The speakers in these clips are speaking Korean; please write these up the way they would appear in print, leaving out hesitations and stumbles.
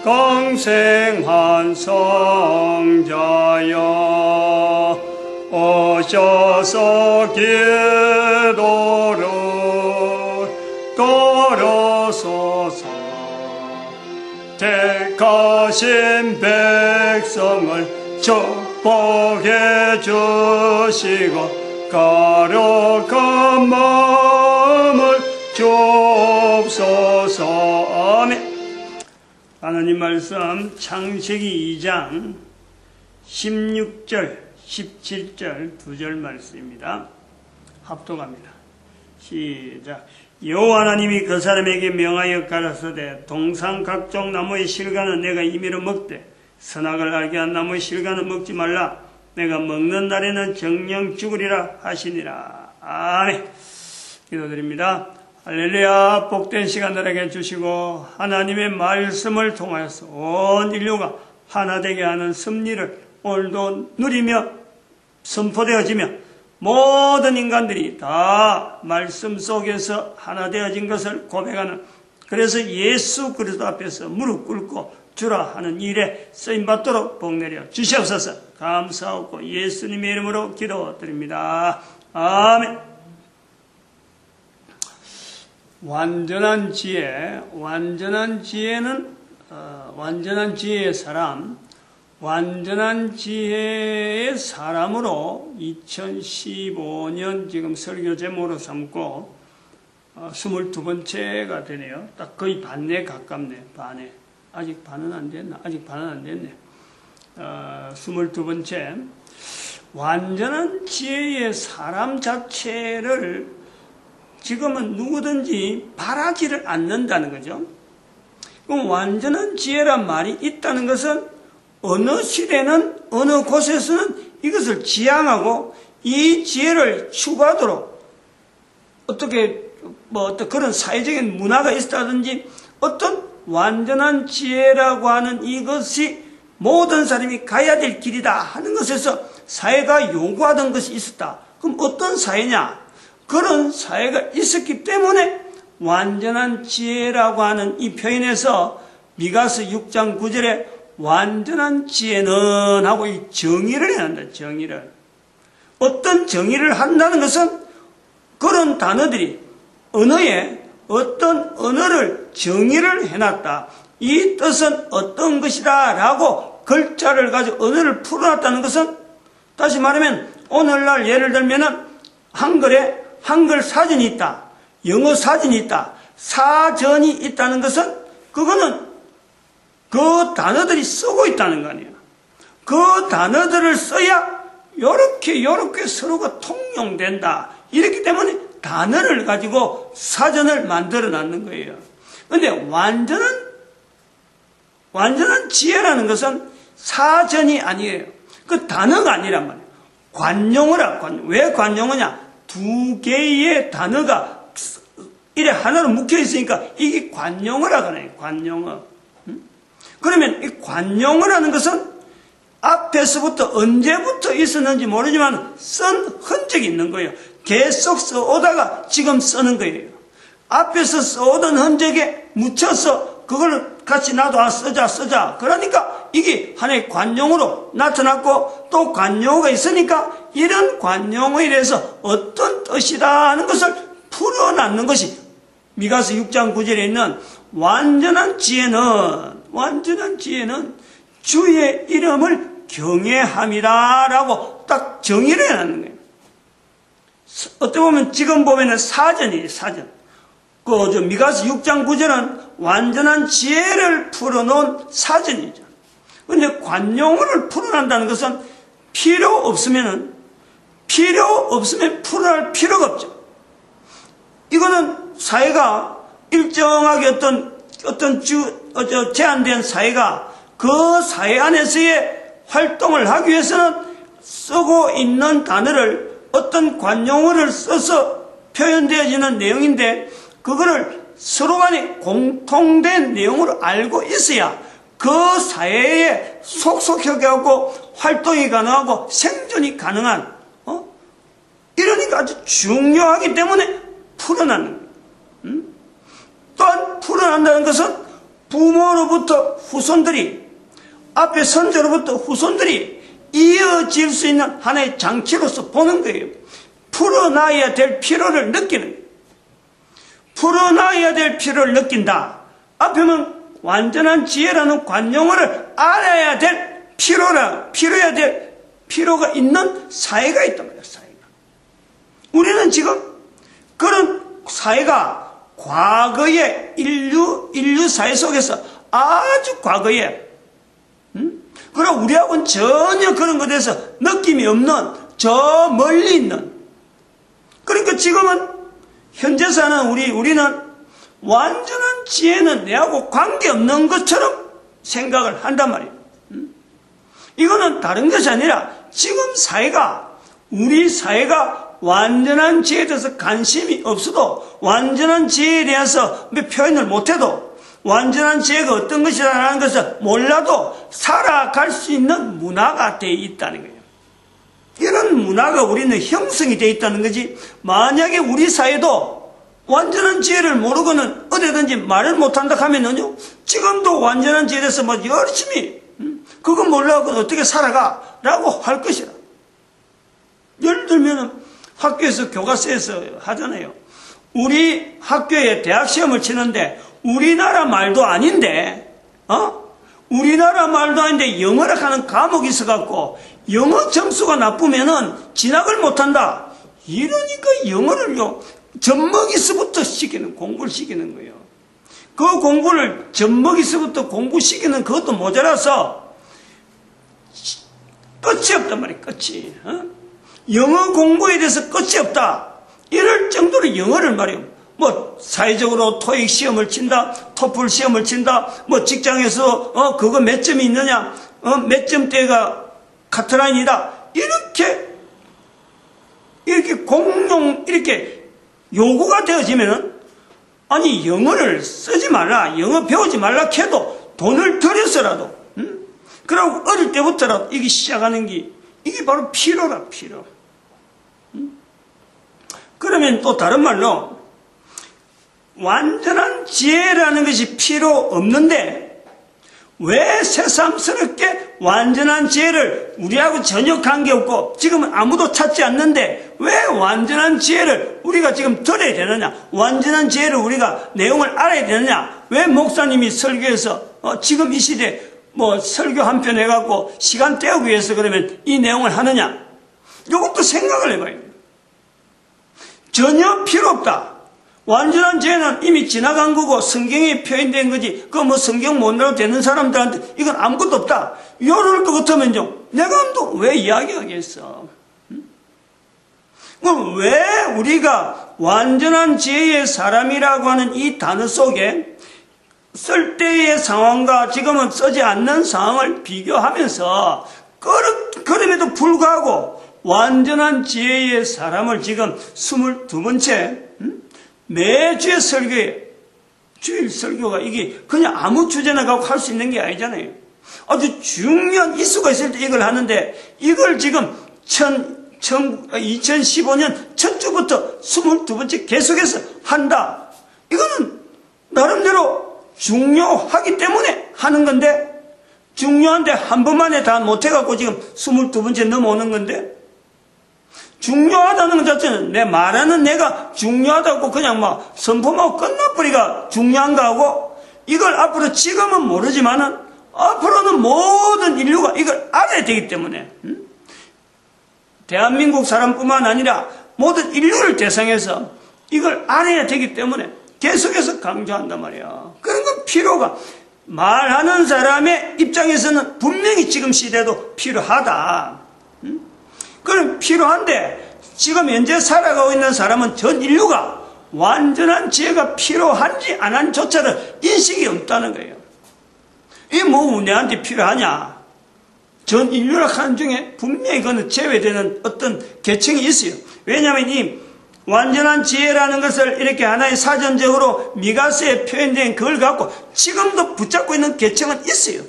강생한 성자여 오셔서 기도를 들으소서. 택하신 백성을 축복해 주시고 거룩한 마음을 주옵소서. 아멘. 하나님 말씀 창세기 2장 16절 17절 2절 말씀입니다. 합독합니다. 시작. 여호와 하나님이 그 사람에게 명하여 가라사대 동산 각종 나무의 실과는 내가 임의로 먹되 선악을 알게 한 나무의 실과는 먹지 말라. 내가 먹는 날에는 정령 죽으리라 하시니라. 아멘. 기도드립니다. 할렐루야. 복된 시간 나에게 주시고 하나님의 말씀을 통하여서 온 인류가 하나 되게 하는 섭리를 오늘도 누리며 선포되어지며 모든 인간들이 다 말씀 속에서 하나 되어진 것을 고백하는, 그래서 예수 그리스도 앞에서 무릎 꿇고 주라 하는 일에 쓰임받도록 복내려 주시옵소서. 감사하고 예수님의 이름으로 기도드립니다. 아멘. 완전한 지혜, 완전한 지혜는 완전한 지혜의 사람, 완전한 지혜의 사람으로 2015년 지금 설교 제목으로 삼고 22번째가 되네요. 딱 거의 반에 가깝네. 반에. 아직 반은 안 됐나? 아직 반은 안 됐네. 22번째. 완전한 지혜의 사람 자체를 지금은 누구든지 바라지를 않는다는 거죠. 그럼 완전한 지혜란 말이 있다는 것은 어느 시대는 어느 곳에서는 이것을 지향하고 이 지혜를 추구하도록 어떤 그런 사회적인 문화가 있다든지 어떤 완전한 지혜라고 하는 이것이 모든 사람이 가야 될 길이다 하는 것에서 사회가 요구하던 것이 있었다. 그럼 어떤 사회냐? 그런 사회가 있었기 때문에 완전한 지혜라고 하는 이 표현에서 미가서 6장 9절에 완전한 지혜는 하고 이 정의를 해야 한다. 정의를. 어떤 정의를 한다는 것은 그런 단어들이 언어에 어떤 언어를 정의를 해놨다. 이 뜻은 어떤 것이다 라고 글자를 가지고 언어를 풀어놨다는 것은, 다시 말하면 오늘날 예를 들면은 한글에 한글 사전이 있다. 영어 사전이 있다. 사전이 있다는 것은 그거는 그 단어들이 쓰고 있다는 거 아니에요. 그 단어들을 써야 요렇게 서로가 통용된다. 이렇기 때문에 단어를 가지고 사전을 만들어 놨는 거예요. 그런데 완전한 지혜라는 것은 사전이 아니에요. 그 단어가 아니란 말이에요. 왜 관용어냐? 두 개의 단어가 이래 하나로 묶여 있으니까 이게 관용어라고 하네요. 관용어. 그러면 이 관용어라는 것은 앞에서부터 언제부터 있었는지 모르지만 쓴 흔적이 있는 거예요. 계속 써오다가 지금 쓰는 거예요. 앞에서 써오던 흔적에 묻혀서 그걸 같이 나도 쓰자. 그러니까 이게 하나의 관용어로 나타났고, 또 관용어가 있으니까 이런 관용어에 대해서 어떤 뜻이다 하는 것을 풀어놨는 것이 미가서 6장 9절에 있는 완전한 지혜는 주의 이름을 경외함이다 라고 딱 정의를 해놨는 거예요. 어떻게 보면 지금 보면은 사전이에요. 사전. 미가서 6장 9절은 완전한 지혜를 풀어놓은 사전이죠. 그런데 관용어를 풀어낸다는 것은 필요 없으면 풀어낼 필요가 없죠. 이거는 사회가 일정하게 어떤 제한된 사회가 그 사회 안에서의 활동을 하기 위해서는 쓰고 있는 단어를 어떤 관용어를 써서 표현되어지는 내용인데, 그거를 서로 간에 공통된 내용으로 알고 있어야 그 사회에 속속하게 하고 활동이 가능하고 생존이 가능한, 이러니까 아주 중요하기 때문에 풀어나는 거예요. 또한 풀어난다는 것은 부모로부터 후손들이, 앞에 선조로부터 후손들이 이어질 수 있는 하나의 장치로서 보는 거예요. 풀어놔야 될 필요를 느끼는 거예요. 풀어놔야 될 필요를 느낀다. 앞에는 완전한 지혜라는 관용어를 알아야 될 필요해야 될 필요가 있는 사회가 있단 말이에요. 사회가. 우리는 지금 그런 사회가 과거의 인류 사회 속에서 아주 과거에, 그럼 우리하고는 전혀 그런 것에 대해서 느낌이 없는, 저 멀리 있는. 그러니까 지금은 현재 사는 우리는 완전한 지혜는 내하고 관계없는 것처럼 생각을 한단 말이에요. 이거는 다른 것이 아니라 지금 사회가, 우리 사회가 완전한 지혜에 대해서 관심이 없어도, 완전한 지혜에 대해서 표현을 못해도, 완전한 지혜가 어떤 것이라는 것을 몰라도 살아갈 수 있는 문화가 되어 있다는 거예요. 이런 문화가 우리는 형성이 되어 있다는 거지, 만약에 우리 사회도 완전한 지혜를 모르고는 어디든지 말을 못한다 하면은요, 지금도 완전한 지혜에 대해서 뭐 열심히, 그거 몰라고 어떻게 살아가? 라고 할 것이라. 예를 들면은 학교에서 교과서에서 하잖아요. 우리 학교에 대학 시험을 치는데 우리나라 말도 아닌데, 우리나라 말도 아닌데 영어를 하는 과목이 있어갖고 영어 점수가 나쁘면은 진학을 못한다. 이러니까 영어를요, 젖먹이서부터 공부를 시키는 거예요. 그 공부를 젖먹이서부터 공부시키는 그것도 모자라서 끝이 없단 말이에요. 끝이. 영어 공부에 대해서 끝이 없다. 이럴 정도로 영어를 말이에요. 뭐 사회적으로 토익 시험을 친다, 토플 시험을 친다, 뭐 직장에서 그거 몇 점이 있느냐, 몇 점대가 카트라인이다. 이렇게 공용 이렇게 요구가 되어지면은, 아니 영어를 쓰지 말라, 영어 배우지 말라 해도 돈을 들여서라도, 그러고 어릴 때부터라도 이게 시작하는 게, 이게 바로 필요라, 필요. 그러면 또 다른 말로 완전한 지혜라는 것이 필요 없는데 왜 새삼스럽게 완전한 지혜를, 우리하고 전혀 관계없고 지금은 아무도 찾지 않는데 왜 완전한 지혜를 우리가 지금 들어야 되느냐, 완전한 지혜를 우리가 내용을 알아야 되느냐, 왜 목사님이 설교에서 지금 이 시대에 뭐 설교 한 편 해갖고 시간 때우기 위해서 그러면 이 내용을 하느냐, 이것도 생각을 해봐야 돼요. 전혀 필요 없다. 완전한 죄는 이미 지나간 거고 성경에 표현된 거지, 그거 뭐 성경 못 알아도 되는 사람들한테 이건 아무것도 없다. 이럴 것 같으면요, 내가 또 왜 이야기하겠어? 그럼 왜 우리가 완전한 지혜의 사람이라고 하는 이 단어 속에 쓸 때의 상황과 지금은 쓰지 않는 상황을 비교하면서, 그럼에도 불구하고 완전한 지혜의 사람을 지금 22번째 매주의 설교에, 주일 설교가 이게 그냥 아무 주제나 갖고 할 수 있는 게 아니잖아요. 아주 중요한 이슈가 있을 때 이걸 하는데, 이걸 지금 2015년 첫 주부터 22번째 계속해서 한다. 이거는 나름대로 중요하기 때문에 하는 건데, 중요한데 한 번만에 다 못해갖고 지금 22번째 넘어오는 건데, 중요하다는 것 자체는 내 말하는 내가 중요하다고 그냥 막 선포하고 끝나버리가 중요한가 하고, 이걸 앞으로 지금은 모르지만은 앞으로는 모든 인류가 이걸 알아야 되기 때문에, 대한민국 사람뿐만 아니라 모든 인류를 대상해서 이걸 알아야 되기 때문에 계속해서 강조한단 말이야. 그런 건 필요가, 말하는 사람의 입장에서는 분명히 지금 시대도 필요하다. 그럼 필요한데 지금 현재 살아가고 있는 사람은 전 인류가 완전한 지혜가 필요한지 안 한지조차를 인식이 없다는 거예요. 이게 뭐 내한테 필요하냐? 전 인류라 하는 중에 분명히 그는 제외되는 어떤 계층이 있어요. 왜냐하면 이 완전한 지혜라는 것을 이렇게 하나의 사전적으로 미가서에 표현된 그걸 갖고 지금도 붙잡고 있는 계층은 있어요.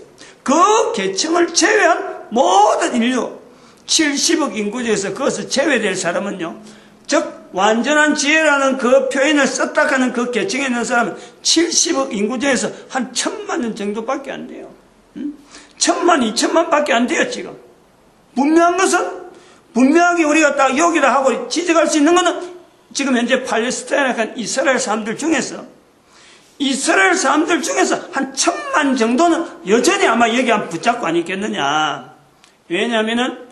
그 계층을 제외한 모든 인류, 70억 인구 중에서 그것을 제외될 사람은요, 즉 완전한 지혜라는 그 표현을 썼다 하는 그 계층에 있는 사람은 70억 인구 중에서 한 1000만 nhân 정도밖에 안 돼요. 1000만, 2000만 밖에 안 돼요, 지금. 분명한 것은, 분명하게 우리가 딱 여기다 하고 지적할 수 있는 것은 지금 현재 팔레스타인에 이스라엘 사람들 중에서 한 1000만 정도는 여전히 아마 여기 한 붙잡고 안 있겠느냐. 왜냐하면은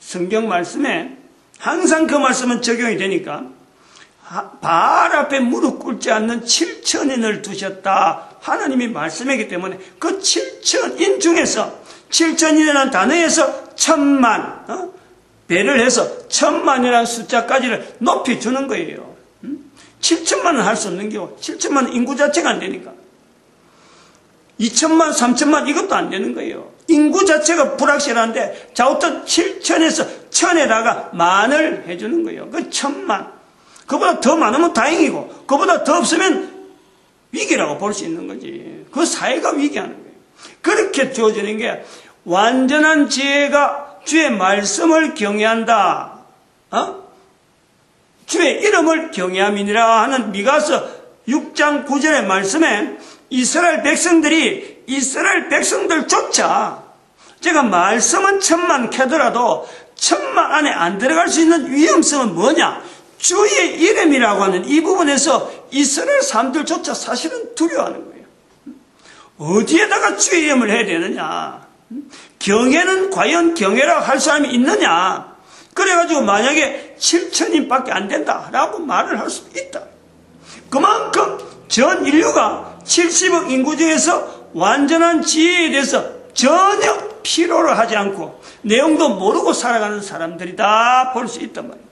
성경 말씀에 항상 그 말씀은 적용이 되니까 바알 앞에 무릎 꿇지 않는 7천인을 두셨다. 하나님이 말씀이기 때문에 그 7천인 중에서 7천인이라는 단어에서 1000만 배를 해서 1000만이라는 숫자까지를 높여주는 거예요. 7천만은 할 수 없는 경우 7천만은 인구 자체가 안 되니까 2천만 3천만 이것도 안 되는 거예요. 인구 자체가 불확실한데 자 어떤 7천에서 1000에다가 만을 해주는 거예요. 그 1000만 그보다 더 많으면 다행이고 그보다 더 없으면 위기라고 볼 수 있는 거지. 그 사회가 위기하는 거예요. 그렇게 주어지는 게 완전한 지혜가 주의 말씀을 경외한다. 주의 이름을 경외함이니라 하는 미가서 6장 9절의 말씀에 이스라엘 백성들조차 제가 말씀은 1000만 캐더라도 1000만 안에 안 들어갈 수 있는 위험성은 뭐냐? 주의 이름이라고 하는 이 부분에서 이스라엘 사람들조차 사실은 두려워하는 거예요. 어디에다가 주의 이름을 해야 되느냐? 경외는 과연 경외라고 할 사람이 있느냐? 그래가지고 만약에 7천인밖에 안 된다라고 말을 할 수 있다. 그만큼 전 인류가 70억 인구 중에서 완전한 지혜에 대해서 전혀 필요를 하지 않고 내용도 모르고 살아가는 사람들이다 볼 수 있단 말이에요.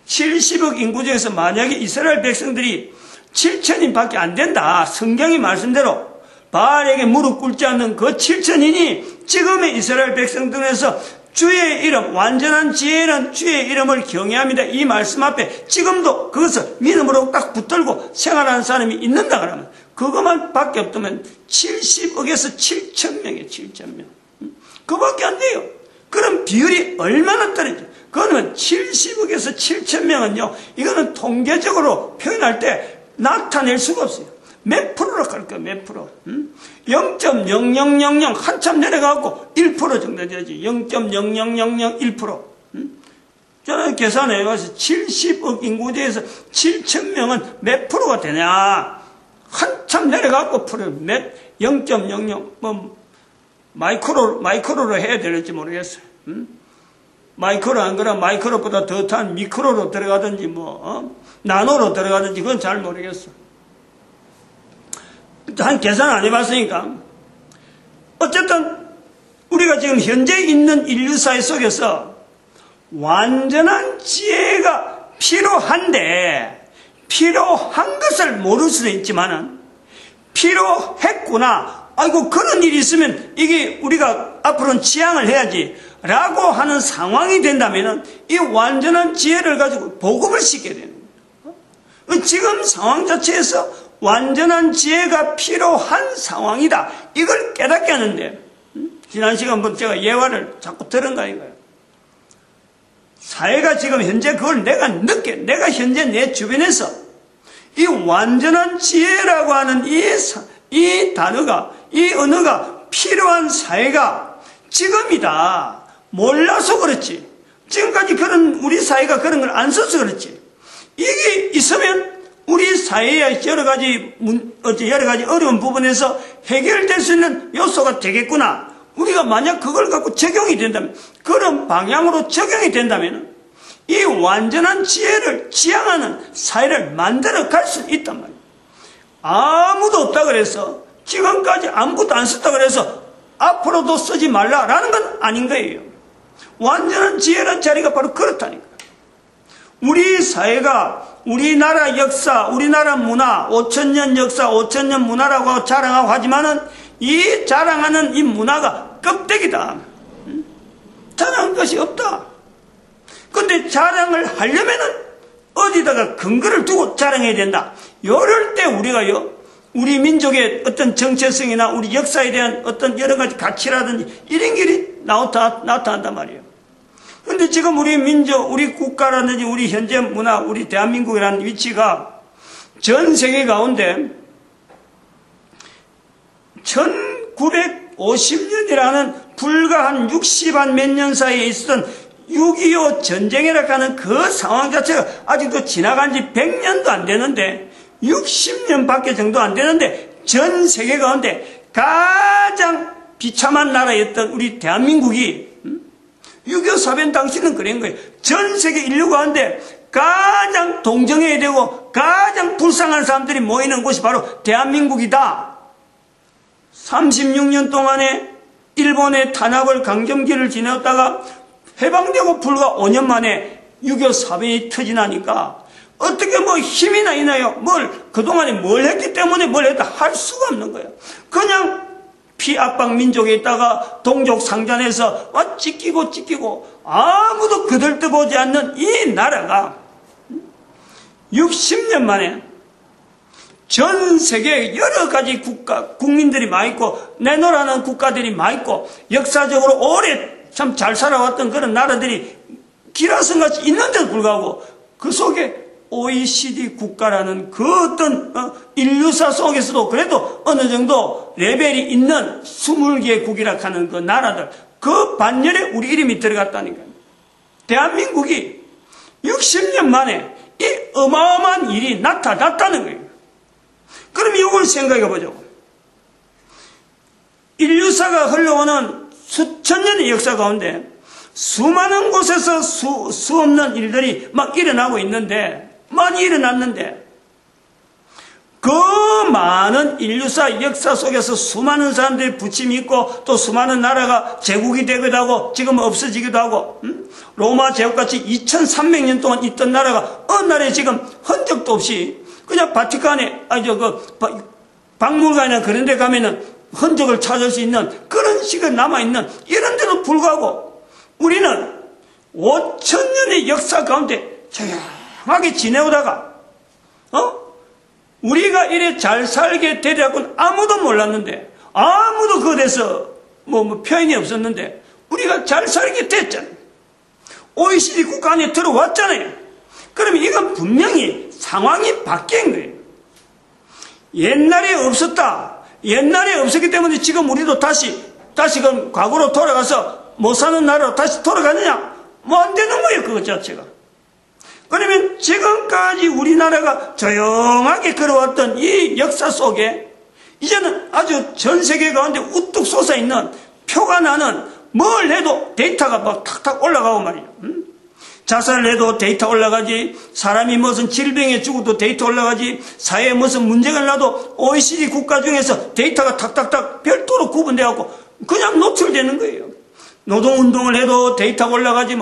70억 인구 중에서 만약에 이스라엘 백성들이 7천인밖에 안 된다. 성경이 말씀대로 바알에게 무릎 꿇지 않는 그 7천인이 지금의 이스라엘 백성들에서 주의 이름, 완전한 지혜는 주의 이름을 경외합니다. 이 말씀 앞에 지금도 그것을 믿음으로 딱 붙들고 생활하는 사람이 있는다 그러면 그것만 밖에 없다면 70억에서 7천명이에요. 7천명. 그거밖에 안 돼요. 그럼 비율이 얼마나 떨어져? 그거는 70억에서 7천명은요. 이거는 통계적으로 표현할 때 나타낼 수가 없어요. 몇 프로로 갈까요? 몇 프로? 0.0000 한참 내려가고 1% 정도 되지. 0.00001%. 저는 계산해봐서 70억 인구대에서 7천명은 몇 프로가 되냐? 한참 내려가고 몇 0.00 뭐 마이크로로 해야 될지 모르겠어요. 마이크로 안 그러면 마이크로보다 더 탄 미크로로 들어가든지 나노로 들어가든지 그건 잘 모르겠어. 한 계산 안 해봤으니까. 어쨌든 우리가 지금 현재 있는 인류사회 속에서 완전한 지혜가 필요한데 필요한 것을 모를 수는 있지만은 필요했구나. 아이고 그런 일이 있으면 이게 우리가 앞으로는 지향을 해야지 라고 하는 상황이 된다면은 이 완전한 지혜를 가지고 보급을 시켜야 되는 거예요. 지금 상황 자체에서 완전한 지혜가 필요한 상황이다. 이걸 깨닫게 하는데 지난 시간부터 제가 예화를 자꾸 들은 거 아닌가요? 사회가 지금 현재 그걸 내가 현재 내 주변에서 이 완전한 지혜라고 하는 이 단어가 이 언어가 필요한 사회가 지금이다. 몰라서 그렇지. 지금까지 우리 사회가 그런 걸 안 써서 그렇지. 이게 있으면 우리 사회의 여러 가지 어려운 부분에서 해결될 수 있는 요소가 되겠구나. 우리가 만약 그걸 갖고 적용이 된다면, 그런 방향으로 적용이 된다면, 이 완전한 지혜를 지향하는 사회를 만들어 갈 수 있단 말이에요. 아무도 없다 그래서, 지금까지 아무것도 안 썼다 그래서, 앞으로도 쓰지 말라라는 건 아닌 거예요. 완전한 지혜라는 자리가 바로 그렇다니까. 우리 사회가 우리나라 역사, 우리나라 문화, 5000년 역사, 5000년 문화라고 자랑하고 하지만은 이 자랑하는 이 문화가 껍데기다. 자랑할 것이 없다. 근데 자랑을 하려면은 어디다가 근거를 두고 자랑해야 된다. 이럴 때 우리가요, 우리 민족의 어떤 정체성이나 우리 역사에 대한 어떤 여러 가지 가치라든지 이런 길이 나타난단 말이에요. 근데 지금 우리 민족, 우리 국가라든지 우리 현재 문화, 우리 대한민국이라는 위치가 전 세계 가운데 1950년이라는 불과 한 60한 몇 년 사이에 있었던 6.25 전쟁이라 하는 그 상황 자체가 아직도 지나간 지 100년도 안 되는데 60년 밖에 정도 안 되는데 전 세계 가운데 가장 비참한 나라였던 우리 대한민국이 6.25 사변 당시는 그런 거예요. 전 세계 인류 가운데 가장 동정해야 되고 가장 불쌍한 사람들이 모이는 곳이 바로 대한민국이다. 36년 동안에 일본의 탄압을 강점기를 지냈다가 해방되고 불과 5년 만에 6.25 사변이 터지나니까 어떻게 뭐 힘이나 있나요? 그동안에 뭘 했기 때문에 뭘 했다 할 수가 없는 거예요. 그냥 피압박 민족에 있다가 동족 상잔에서 찢기고 아무도 거들떠보지 않는 이 나라가 60년 만에 전 세계 여러 가지 국민들이 많이 있고 내노라는 국가들이 많이 있고 역사적으로 오래 참 잘 살아왔던 그런 나라들이 기라성같이 있는데도 불구하고 그 속에 OECD 국가라는 그 어떤 인류사 속에서도 그래도 어느 정도 레벨이 있는 20개국이라 하는 그 나라들 그 반열에 우리 이름이 들어갔다니까요. 대한민국이 60년 만에 이 어마어마한 일이 나타났다는 거예요. 그럼 이걸 생각해 보죠. 인류사가 흘러오는 수천 년의 역사 가운데 수많은 곳에서 수 없는 일들이 막 일어나고 있는데 많이 일어났는데 그 많은 인류사 역사 속에서 수많은 사람들이 부침이 있고 또 수많은 나라가 제국이 되기도 하고 지금 없어지기도 하고 로마 제국같이 2300년 동안 있던 나라가 어느 날에 지금 흔적도 없이 그냥 바티칸에 박물관이나 그런 데 가면은 흔적을 찾을 수 있는 그런 식으로 남아있는 이런 데도 불구하고 우리는 5000년의 역사 가운데 조용하게 지내오다가 우리가 이래 잘 살게 되리라고는 아무도 몰랐는데 아무도 그에 대해서 표현이 없었는데 우리가 잘 살게 됐잖아요. OECD 국가 안에 들어왔잖아요. 그러면 이건 분명히 상황이 바뀐 거예요. 옛날에 없었다. 옛날에 없었기 때문에 지금 우리도 다시 그럼 과거로 돌아가서 못 사는 나라로 다시 돌아가느냐? 안 되는 거예요, 그것 자체가. 그러면 지금까지 우리나라가 조용하게 걸어왔던 이 역사 속에 이제는 아주 전 세계 가운데 우뚝 솟아있는 표가 나는 뭘 해도 데이터가 막 탁탁 올라가고 말이에요. 자살을 해도 데이터 올라가지, 사람이 무슨 질병에 죽어도 데이터 올라가지, 사회에 무슨 문제가 나도 OECD 국가 중에서 데이터가 탁탁탁 별도로 구분되어갖고 그냥 노출되는 거예요. 노동운동을 해도 데이터가 올라가지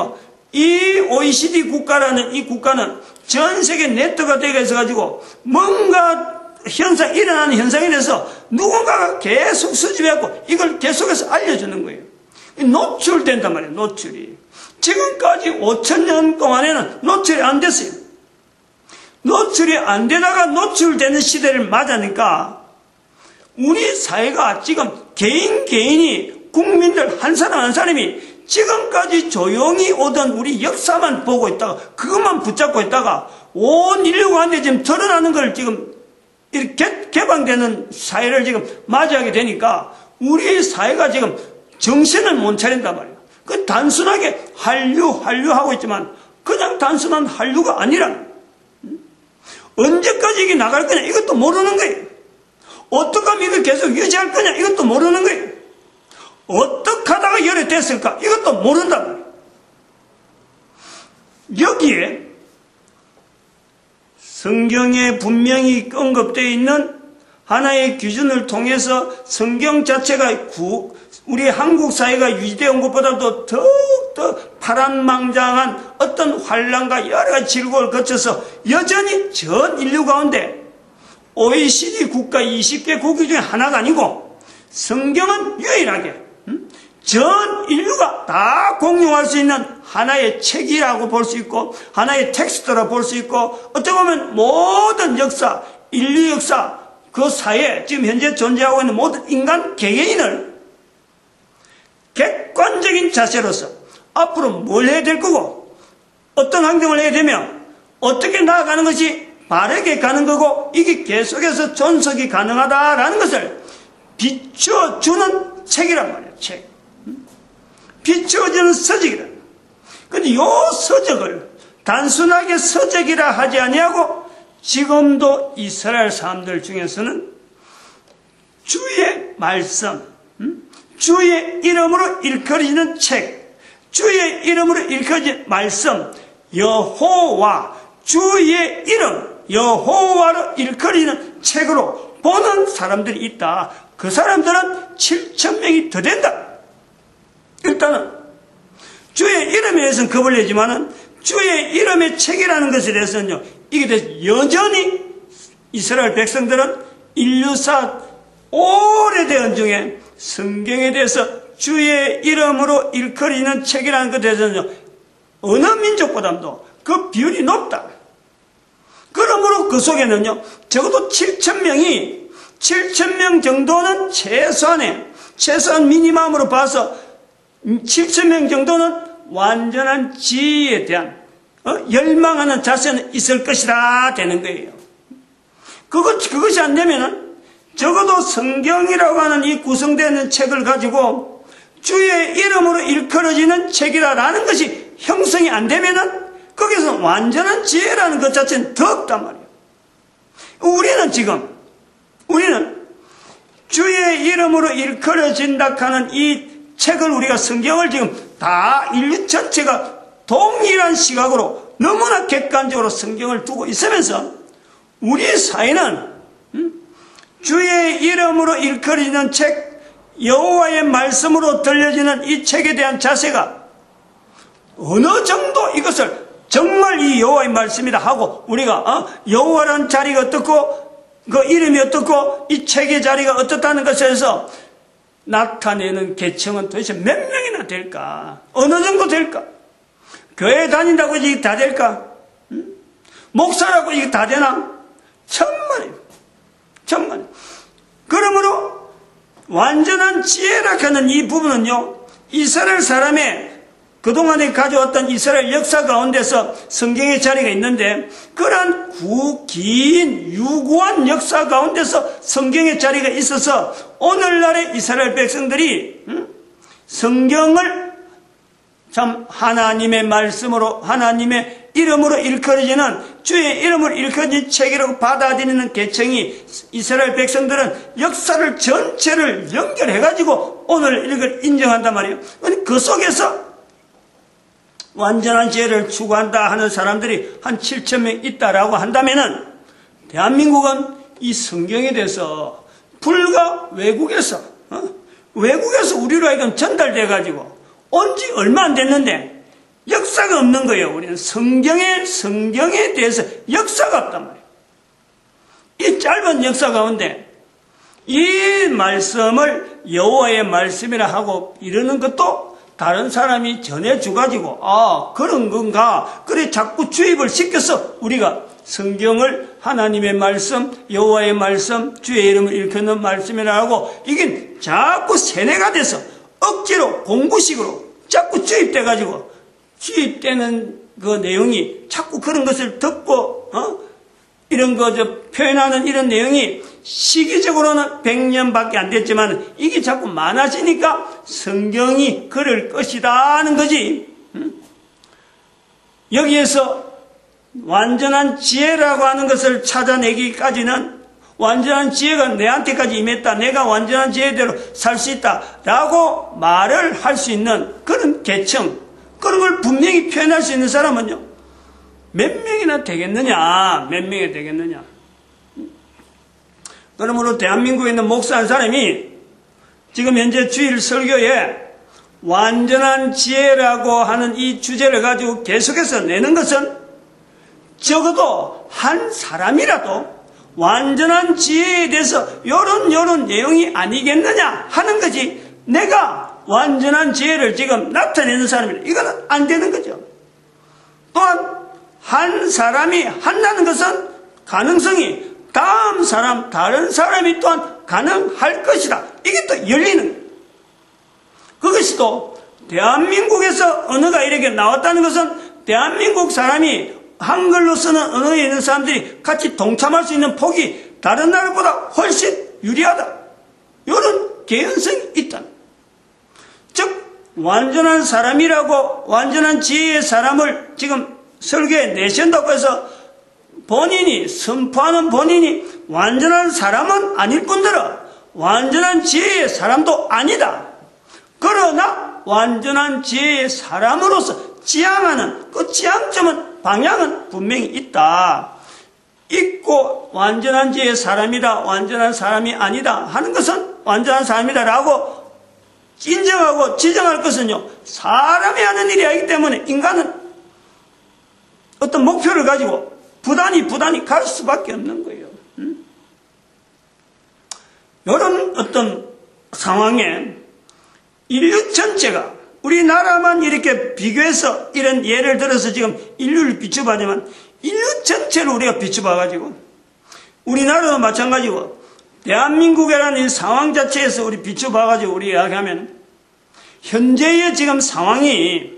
이 OECD 국가라는 이 국가는 전 세계 네트워크가 되게 해서가지고 뭔가 일어나는 현상에 대해서 누군가가 계속 수집해갖고 이걸 계속해서 알려주는 거예요. 노출된단 말이에요, 노출이. 지금까지 5000년 동안에는 노출이 안 됐어요. 노출이 안 되다가 노출되는 시대를 맞으니까 우리 사회가 지금 개인이 국민들 한 사람 한 사람이 지금까지 조용히 오던 우리 역사만 보고 있다가 그것만 붙잡고 있다가 온 인류 가운데 지금 드러나는 걸 지금 이렇게 개방되는 사회를 지금 맞이하게 되니까 우리 사회가 지금 정신을 못 차린단 말이에요. 그 단순하게 한류하고 있지만 그냥 단순한 한류가 아니라 언제까지 이게 나갈 거냐 이것도 모르는 거예요. 어떻게 하면 이걸 계속 유지할 거냐 이것도 모르는 거예요. 어떻게 하다가 열이 됐을까 이것도 모른단 말이에요. 여기에 성경에 분명히 언급되어 있는 하나의 기준을 통해서 성경 자체가 우리 한국 사회가 유지되어 온 것보다도 더욱더 파란망장한 어떤 환란과 여러 가지 질곡을 거쳐서 여전히 전 인류 가운데 OECD 국가 20개 국기 중에 하나가 아니고 성경은 유일하게 전 인류가 다 공용할 수 있는 하나의 책이라고 볼 수 있고 하나의 텍스트라고 볼 수 있고 어떻게 보면 모든 역사, 인류 역사, 그 사회, 지금 현재 존재하고 있는 모든 인간 개개인을 객관적인 자세로서 앞으로 뭘 해야 될 거고, 어떤 행동을 해야 되며, 어떻게 나아가는 것이 바르게 가는 거고, 이게 계속해서 존속이 가능하다라는 것을 비춰주는 책이란 말이에요. 책. 비춰주는 서적이라. 근데 요 서적을 단순하게 서적이라 하지 아니하고, 지금도 이스라엘 사람들 중에서는 주의 말씀, 주의 이름으로 일컬어지는 책, 주의 이름으로 일컬어진 말씀, 여호와, 주의 이름, 여호와로 일컬어지는 책으로 보는 사람들이 있다. 그 사람들은 7,000명이 더 된다. 일단은 주의 이름에 대해서는 겁을 내지만은 주의 이름의 책이라는 것에 대해서는요, 이게 대해서 여전히 이스라엘 백성들은 인류사 오래된 중에 성경에 대해서 주의 이름으로 일컬어지는 책이라는 것에 대해서는요, 어느 민족보다도 그 비율이 높다. 그러므로 그 속에는요, 적어도 7,000명 정도는 최소한 미니멈으로 봐서 7,000명 정도는 완전한 지혜에 대한 열망하는 자세는 있을 것이다 되는 거예요. 그것이 안 되면은 적어도 성경이라고 하는 이 구성되는 책을 가지고 주의 이름으로 일컬어지는 책이라는 것이 형성이 안 되면은 거기서 완전한 지혜라는 것 자체는 더 없단 말이에요. 우리는 주의 이름으로 일컬어진다 하는 이 책을 우리가 성경을 지금 다 인류 전체가 동일한 시각으로 너무나 객관적으로 성경을 두고 있으면서 우리의 사회는 주의 이름으로 일컬어지는 책, 여호와의 말씀으로 들려지는 이 책에 대한 자세가 어느 정도 이것을 정말 이 여호와의 말씀이다 하고 우리가 여호와라는 자리가 어떻고 그 이름이 어떻고 이 책의 자리가 어떻다는 것에 대해서 나타내는 계층은 도대체 몇 명이나 될까? 어느 정도 될까? 교회 다닌다고 이게 다 될까? 목사라고 이게 다 되나? 천만에. 그러므로 완전한 지혜라 하는 이 부분은요, 이스라엘 사람의 그동안에 가져왔던 이스라엘 역사 가운데서 성경의 자리가 있는데, 그러한 긴 유구한 역사 가운데서 성경의 자리가 있어서 오늘날의 이스라엘 백성들이 성경을 참 하나님의 말씀으로, 하나님의 이름으로 일컬어지는, 주의 이름으로 일컬어진 책이라고 받아들이는 계층이, 이스라엘 백성들은 역사를 전체를 연결해가지고 오늘 이걸 인정한단 말이에요. 그 속에서 완전한 지혜를 추구한다 하는 사람들이 한 7,000명 있다라고 한다면은, 대한민국은 이 성경에 대해서 불과 외국에서 우리로 하여금 전달돼가지고 온 지 얼마 안 됐는데 역사가 없는 거예요. 우리는 성경에 대해서 역사가 없단 말이에요. 이 짧은 역사 가운데 이 말씀을 여호와의 말씀이라 하고 이러는 것도 다른 사람이 전해줘가지고 그런 건가, 그래 자꾸 주입을 시켜서 우리가 성경을 하나님의 말씀, 여호와의 말씀, 주의 이름을 일컫는 말씀이라 하고 이게 자꾸 세뇌가 돼서 억지로 공부식으로 자꾸 주입돼가지고 주입되는 그 내용이 자꾸 그런 것을 듣고 이런 거 표현하는 이런 내용이 시기적으로는 100년밖에 안 됐지만 이게 자꾸 많아지니까 성경이 그럴 것이다 하는 거지. 여기에서 완전한 지혜라고 하는 것을 찾아내기까지는 완전한 지혜가 내한테까지 임했다, 내가 완전한 지혜대로 살 수 있다 라고 말을 할 수 있는 그런 계층, 그런 걸 분명히 표현할 수 있는 사람은요, 몇 명이나 되겠느냐? 몇 명이 되겠느냐? 그러므로 대한민국에 있는 목사 한 사람이 지금 현재 주일 설교에 완전한 지혜라고 하는 이 주제를 가지고 계속해서 내는 것은 적어도 한 사람이라도 완전한 지혜에 대해서 요런 내용이 아니겠느냐 하는 거지, 내가 완전한 지혜를 지금 나타내는 사람이라 이거는 안 되는 거죠. 또한 한 사람이 한다는 것은 가능성이 다른 사람이 또한 가능할 것이다. 이게 또 열리는 거예요. 그것이 또 대한민국에서 언어가 이렇게 나왔다는 것은 대한민국 사람이 한글로 쓰는 언어에 있는 사람들이 같이 동참할 수 있는 폭이 다른 나라보다 훨씬 유리하다. 이런 개연성이 있다. 즉 완전한 사람이라고 완전한 지혜의 사람을 지금 설교에 내신다고 해서 본인이 선포하는 본인이 완전한 사람은 아닐 뿐더러 완전한 지혜의 사람도 아니다. 그러나 완전한 지혜의 사람으로서 지향하는 그 지향점은 방향은 분명히 있다. 있고 완전한 지혜의 사람이다, 완전한 사람이 아니다 하는 것은 완전한 사람이다라고 인정하고 지정할 것은요, 사람이 하는 일이 아니기 때문에 인간은 어떤 목표를 가지고 부단히 갈 수밖에 없는 거예요. 이런 어떤 상황에 인류 전체가 우리나라만 이렇게 비교해서 이런 예를 들어서 지금 인류를 비춰봐야지만 인류 전체를 우리가 비춰봐가지고 우리나라도 마찬가지고 대한민국이라는 이 상황 자체에서 우리 비춰봐가지고 우리 이야기하면 현재의 지금 상황이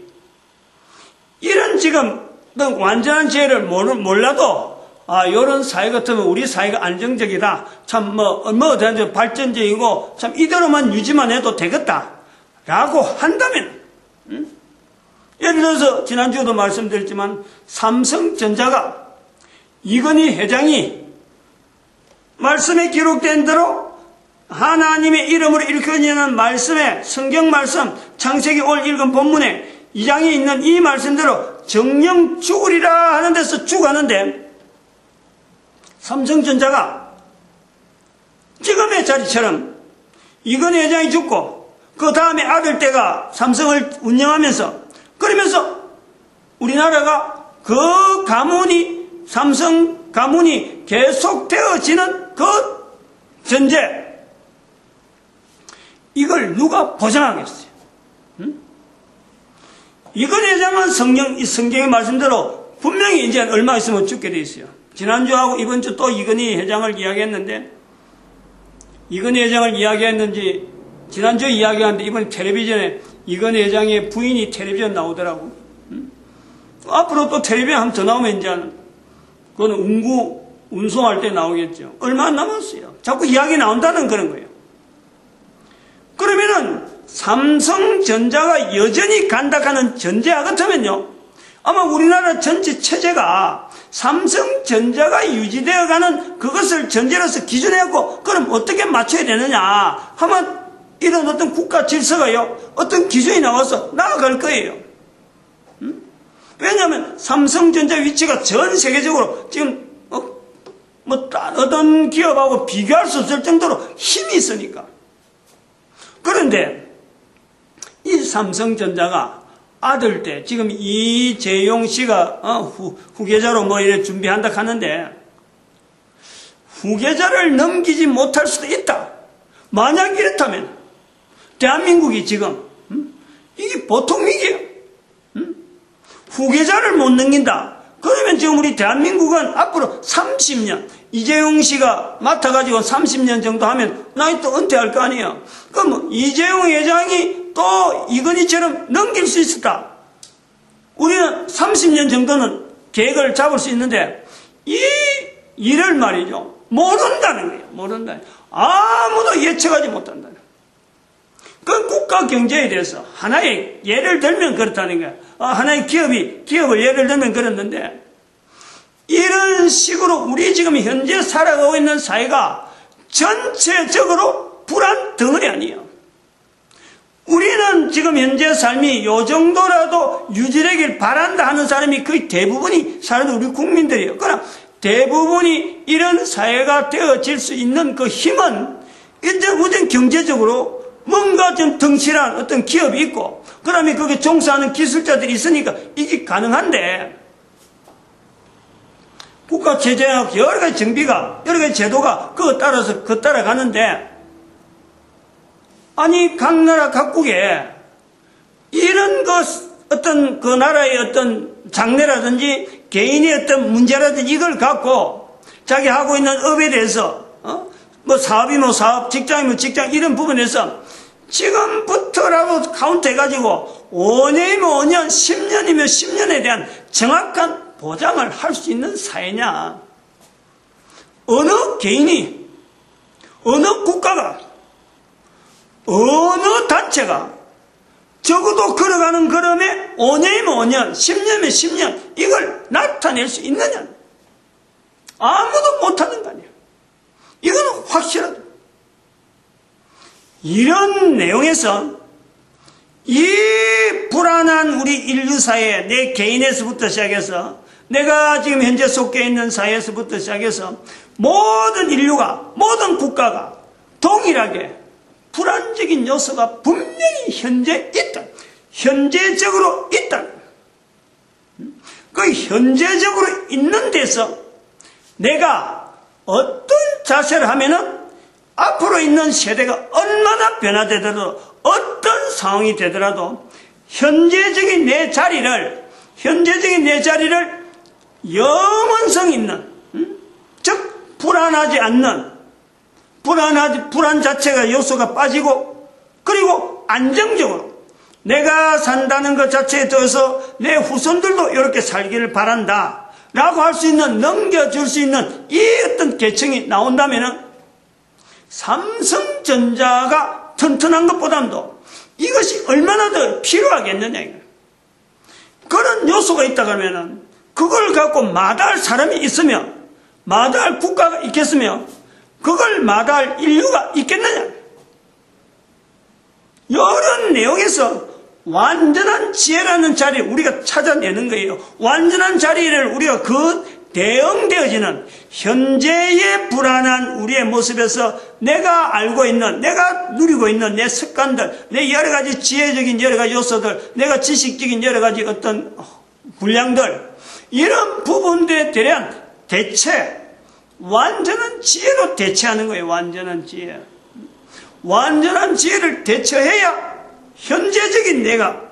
이런 지금 완전한 지혜를 몰라도 이런 사회 같으면 우리 사회가 안정적이다. 참 어떤 발전적이고 참 이대로만 유지만 해도 되겠다. 라고 한다면 예를 들어서 지난주에도 말씀드렸지만 삼성전자가 이건희 회장이 말씀에 기록된 대로 하나님의 이름으로 일컬어지는 말씀에 성경 말씀 창세기 오늘 읽은 본문에 2장에 있는 이 말씀대로 정령 죽으리라 하는 데서 죽었는데 삼성전자가 지금의 자리처럼 이건희 회장이 죽고 그 다음에 아들 때가 삼성을 운영하면서 그러면서 우리나라가 그 가문이 삼성 가문이 계속되어지는 그 전제 이걸 누가 보장하겠어요? 이건희 회장은 성경의 말씀대로 분명히 이제 얼마 있으면 죽게 돼 있어요. 지난주하고 이번 주 또 이건희 회장을 이야기했는데 이건희 회장을 이야기했는지 지난주에 이야기하는데 이번 텔레비전에 이건희 회장의 부인이 텔레비전 나오더라고. 앞으로 또 텔레비전 한 번 더 나오면 이제 그건 운송할 때 나오겠죠. 얼마 안 남았어요. 자꾸 이야기 나온다는 그런 거예요. 그러면은 삼성전자가 여전히 간다하는 전제와 같으면요. 아마 우리나라 전체 체제가 삼성전자가 유지되어가는 그것을 전제로서 기준해갖고 그럼 어떻게 맞춰야 되느냐 하면 이런 어떤 국가 질서가요. 어떤 기준이 나와서 나아갈 거예요. 왜냐하면 삼성전자 위치가 전 세계적으로 지금 어떤 기업하고 비교할 수 없을 정도로 힘이 있으니까. 그런데 이 삼성전자가 아들 때 지금 이재용 씨가 후계자로 이렇게 준비한다 하는데 후계자를 넘기지 못할 수도 있다. 만약 이렇다면 대한민국이 지금 이게 보통 위기예요. 후계자를 못 넘긴다. 그러면 지금 우리 대한민국은 앞으로 30년 이재용 씨가 맡아가지고 30년 정도 하면 나이 또 은퇴할 거 아니에요. 그럼 이재용 회장이 또 이건희처럼 넘길 수 있을까? 우리는 30년 정도는 계획을 잡을 수 있는데 이 일을 말이죠. 모른다는 거예요. 모른다. 아무도 예측하지 못한다는 거예요. 그 국가 경제에 대해서 하나의 예를 들면 그렇다는 거예요. 하나의 기업을 예를 들면 그랬는데 이런 식으로 우리 지금 현재 살아가고 있는 사회가 전체적으로 불안 덩어리 아니에요. 우리는 지금 현재 삶이 요 정도라도 유지되길 바란다 하는 사람이 거의 대부분이 사는 우리 국민들이에요. 그러나 대부분이 이런 사회가 되어질 수 있는 그 힘은 우선 경제적으로 뭔가 좀 덩실한 어떤 기업이 있고 그 다음에 거기에 종사하는 기술자들이 있으니까 이게 가능한데 국가 체제하고 여러 가지 정비가 여러 가지 제도가 그거 따라서 따라가는데 아니 각 나라 각국에 이런 어떤 그 나라의 어떤 장래라든지 개인의 어떤 문제라든지 이걸 갖고 자기 하고 있는 업에 대해서 사업이면 사업, 직장이면 직장 이런 부분에서 지금부터라고 카운트해가지고 5년이면 5년, 10년이면 10년에 대한 정확한 보장을 할 수 있는 사회냐? 어느 개인이, 어느 국가가, 어느 단체가 적어도 걸어가는 걸음에 5년이면 5년, 10년이면 10년 이걸 나타낼 수 있느냐? 아무도 못하는 거 아니에요. 이거는 확실하다. 이런 내용에서 이 불안한 우리 인류사회, 내 개인에서부터 시작해서 내가 지금 현재 속해 있는 사회에서부터 시작해서 모든 인류가, 모든 국가가 동일하게 불안적인 요소가 분명히 현재 있다. 현재적으로 있다. 그 현재적으로 있는 데서 내가 어떤 자세를 하면은 앞으로 있는 세대가 얼마나 변화되더라도 어떤 상황이 되더라도 현재적인 내 자리를 영원성 있는, 즉 불안하지 않는, 불안 자체가 요소가 빠지고, 그리고 안정적으로 내가 산다는 것 자체에 대해서 내 후손들도 이렇게 살기를 바란다 라고 할 수 있는, 넘겨줄 수 있는 이 어떤 계층이 나온다면은 삼성전자가 튼튼한 것보다도 이것이 얼마나 더 필요하겠느냐. 그런 요소가 있다 그러면은 그걸 갖고 마다할 사람이 있으면, 마다할 국가가 있겠으며, 그걸 마다할 인류가 있겠느냐. 이런 내용에서 완전한 지혜라는 자리를 우리가 찾아내는 거예요. 완전한 자리를 우리가 대응되어지는 현재의 불안한 우리의 모습에서 내가 알고 있는, 내가 누리고 있는 내 습관들, 내 여러 가지 지혜적인 여러 가지 요소들, 내가 지식적인 여러 가지 어떤 분량들, 이런 부분들에 대한 대체, 완전한 지혜로 대체하는 거예요. 완전한 지혜. 완전한 지혜를 대처해야 현재적인 내가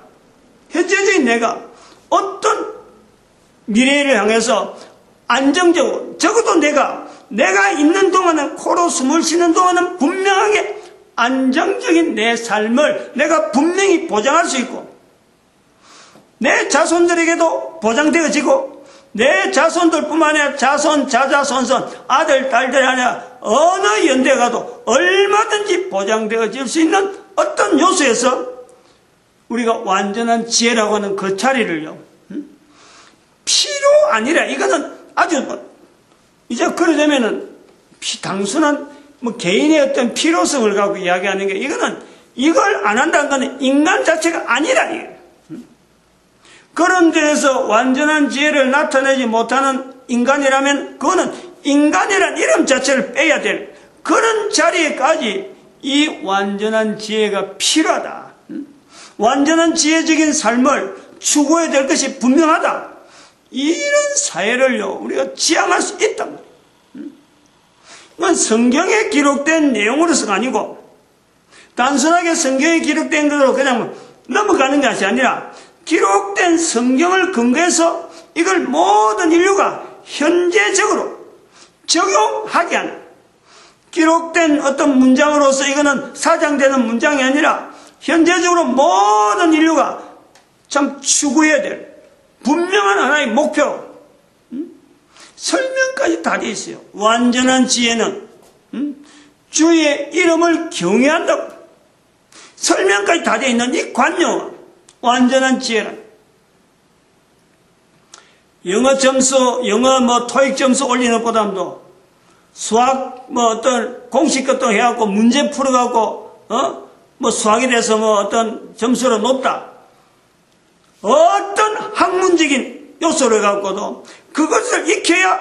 어떤 미래를 향해서 안정적으로, 적어도 내가 있는 동안은, 코로 숨을 쉬는 동안은 분명하게 안정적인 내 삶을 내가 분명히 보장할 수 있고, 내 자손들에게도 보장되어지고, 내 자손들뿐만 아니라 자손, 자자손손, 아들, 딸들 아니라 어느 연대 가도 얼마든지 보장되어질 수 있는 어떤 요소에서 우리가 완전한 지혜라고 하는 그 자리를요, 필요 아니라, 이거는 아주 이제 그러자면은 단순한 개인의 어떤 필요성을 갖고 이야기하는 게, 이걸 안 한다는 것은 인간 자체가 아니라, 그런 데에서 완전한 지혜를 나타내지 못하는 인간이라면 그거는 인간이란 이름 자체를 빼야 될 그런 자리에까지 이 완전한 지혜가 필요하다. 완전한 지혜적인 삶을 추구해야 될 것이 분명하다. 이런 사회를요, 우리가 지향할 수 있단 말이에요. 이건 성경에 기록된 내용으로서가 아니고, 단순하게 성경에 기록된 것으로 그냥 넘어가는 것이 아니라, 기록된 성경을 근거해서 이걸 모든 인류가 현재적으로 적용하게 하는, 기록된 어떤 문장으로서 이거는 사장되는 문장이 아니라 현재적으로 모든 인류가 참 추구해야 될 분명한 하나의 목표, 설명까지 다 되어 있어요. 완전한 지혜는 주의 이름을 경외한다고 설명까지 다 되어 있는 이 관용은 완전한 지혜는 영어 토익 점수 올리는 것보다도 수학 어떤 공식 같은 해갖고 문제 풀어갖고 수학에 대해서 어떤 점수로 높다, 어떤 학문적인 요소를 갖고도 그것을 익혀야